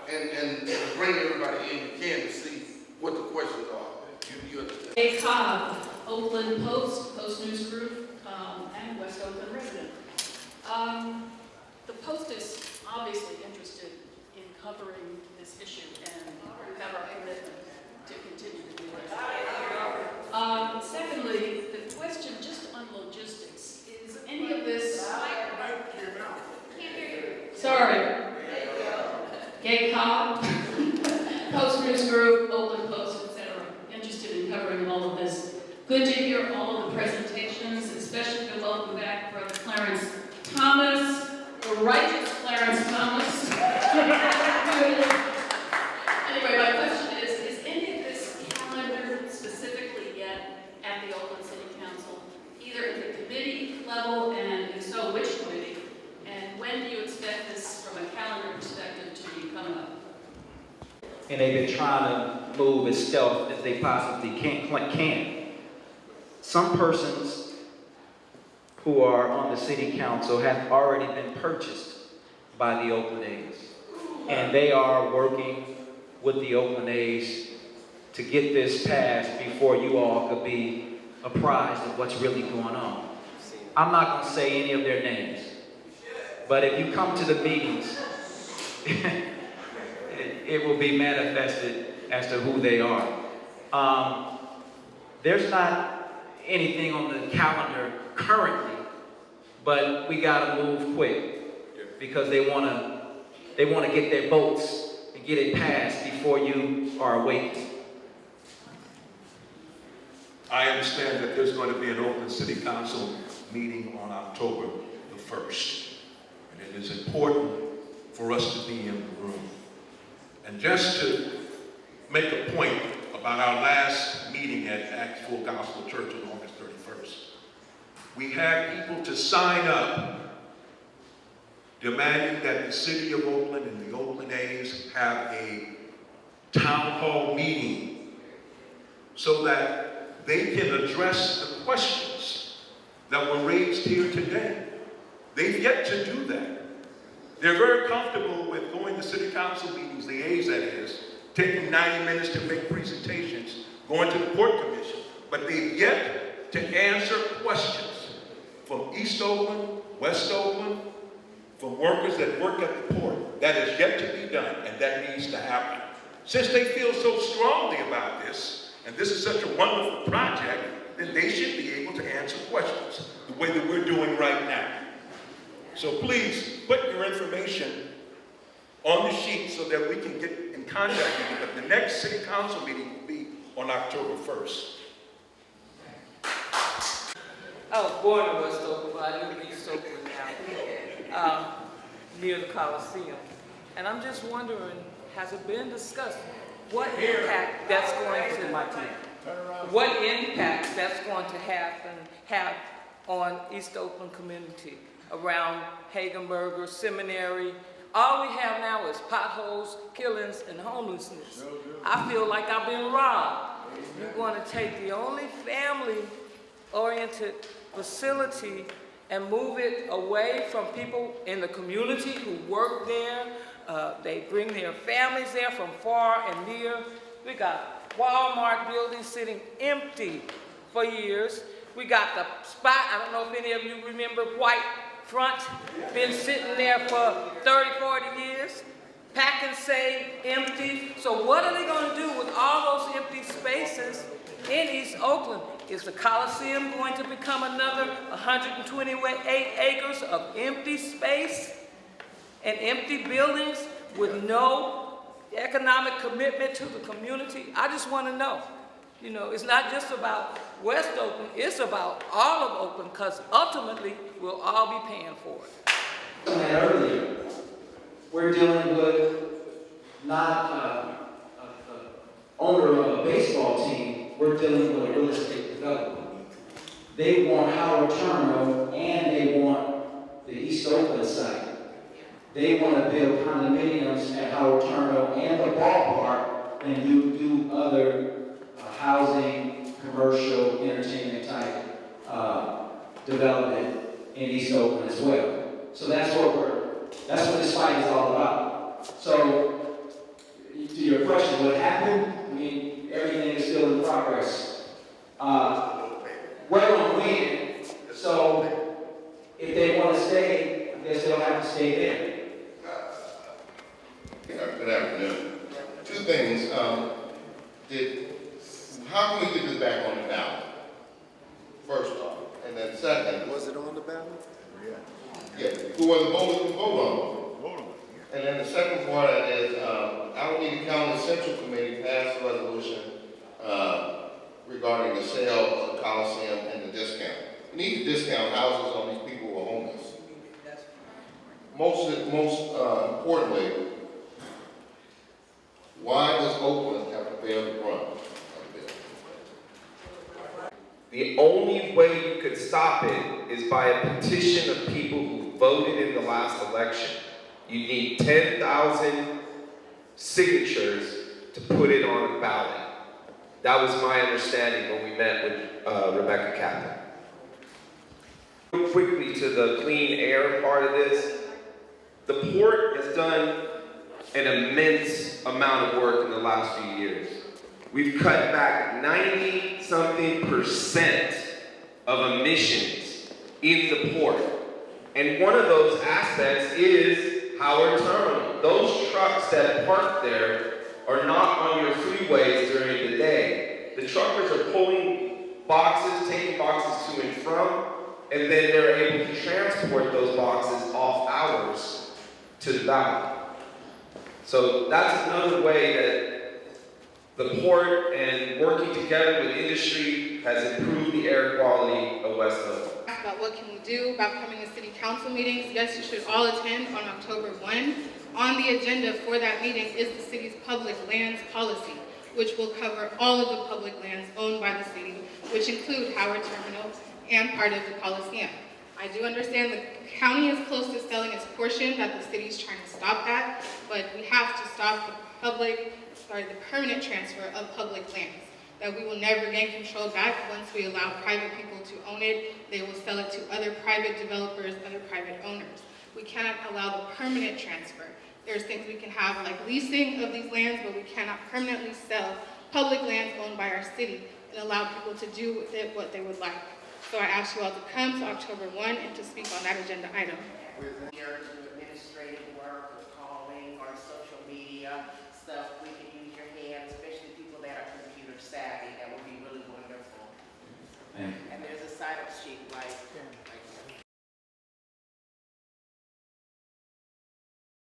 and bring everybody in you can to see what the questions are. You understand? Dave Kaval, Oakland Post, Post News Group, and West Oakland resident. The Post is obviously interested in covering this issue, and we have our commitment to continue to do that. Secondly, the question just on logistics, is any of this... Sorry. Dave Kaval, Post News Group, Oakland Post, etc. Interested in covering all of this. Good to hear all of the presentations, especially to welcome back Brother Clarence Thomas, the righteous Clarence Thomas. Anyway, my question is any of this calendar specifically yet at the Oakland City Council, either at the committee level, and if so, which committee? And when do you expect this, from a calendar perspective, to become up? And they've been trying to move as stealth as they possibly can. Some persons who are on the city council have already been purchased by the Oakland A's. And they are working with the Oakland A's to get this passed before you all could be apprised of what's really going on. I'm not going to say any of their names, but if you come to the meetings, it will be manifested as to who they are. There's not anything on the calendar currently, but we gotta move quick because they wanna get their votes and get it passed before you are awakened. I understand that there's going to be an Oakland City Council meeting on October the 1st. And it is important for us to be in the room. And just to make a point about our last meeting at Acts Full Gospel Church on August 31st, we had people to sign up demanding that the city of Oakland and the Oakland A's have a town hall meeting so that they can address the questions that were raised here today. They've yet to do that. They're very comfortable with going to city council meetings, the A's that is, taking 90 minutes to make presentations, going to the Port Commission, but they've yet to answer questions from East Oakland, West Oakland, from workers that work at the port. That is yet to be done, and that needs to happen. Since they feel so strongly about this, and this is such a wonderful project, then they should be able to answer questions the way that we're doing right now. So please put your information on the sheet so that we can get in contact with you. But the next city council meeting will be on October 1st. I was born in West Oakland, but I live in East Oakland now, near the Coliseum. And I'm just wondering, has it been discussed what impact that's going to have on East Oakland community around Hagenberger, Seminary? All we have now is potholes, killings, and homelessness. I feel like I've been robbed. You're going to take the only family-oriented facility and move it away from people in the community who work there. They bring their families there from far and near. We got Walmart buildings sitting empty for years. We got the spot, I don't know if any of you remember White Front, been sitting there for 30, 40 years. Pack and Save, empty. So what are they going to do with all those empty spaces in East Oakland? Is the Coliseum going to become another 128 acres of empty space and empty buildings with no economic commitment to the community? I just want to know. You know, it's not just about West Oakland, it's about all of Oakland, because ultimately we'll all be paying for it. Earlier, we're dealing with not an owner of a baseball team, we're dealing with a real estate developer. They want Howard Terminal and they want the East Oakland site. They want to build condominiums at Howard Terminal and the ballpark and do other housing, commercial, entertainment type development in East Oakland as well. So that's what this fight is all about. So Good afternoon. Two things. How can we get this back on the ballot? First off. And then second. Was it on the ballot? Yeah, whoever voted can vote on it. And then the second part is, Alameda County Central Committee passed a resolution regarding the sale of the Coliseum and the discount. We need to discount houses on these people who are homeless. Most importantly, why does Oakland have to bear the brunt of the bill? The only way you could stop it is by a petition of people who voted in the last election. You need 10,000 signatures to put it on a ballot. That was my understanding when we met with Rebecca Kaplan. Quickly to the clean air part of this. The port has done an immense amount of work in the last few years. We've cut back 90-something% of emissions in the port. And one of those aspects is Howard Terminal. Those trucks that park there are not on your freeways during the day. The truckers are pulling boxes, taking boxes to and from, and then they're able to transport those boxes off hours to the valley. So that's another way that the port and working together with industry has improved the air quality of West Oakland. About what can we do about coming to city council meetings. Yes, you should all attend on October 1. On the agenda for that meeting is the city's public lands policy, which will cover all of the public lands owned by the city, which include Howard Terminal and part of the Coliseum. I do understand the county is close to selling its portion, that the city's trying to stop that, but we have to stop the permanent transfer of public lands. That we will never gain control back once we allow private people to own it. They will sell it to other private developers, other private owners. We cannot allow the permanent transfer. There's things we can have like leasing of these lands, but we cannot permanently sell public lands owned by our city and allow people to do with it what they would like. So I ask you all to come to October 1 and to speak on that agenda item. Here to administrative work, or calling, or social media stuff, we can use your hands, especially people that are computer savvy. That would be really wonderful. And there's a sign-up sheet like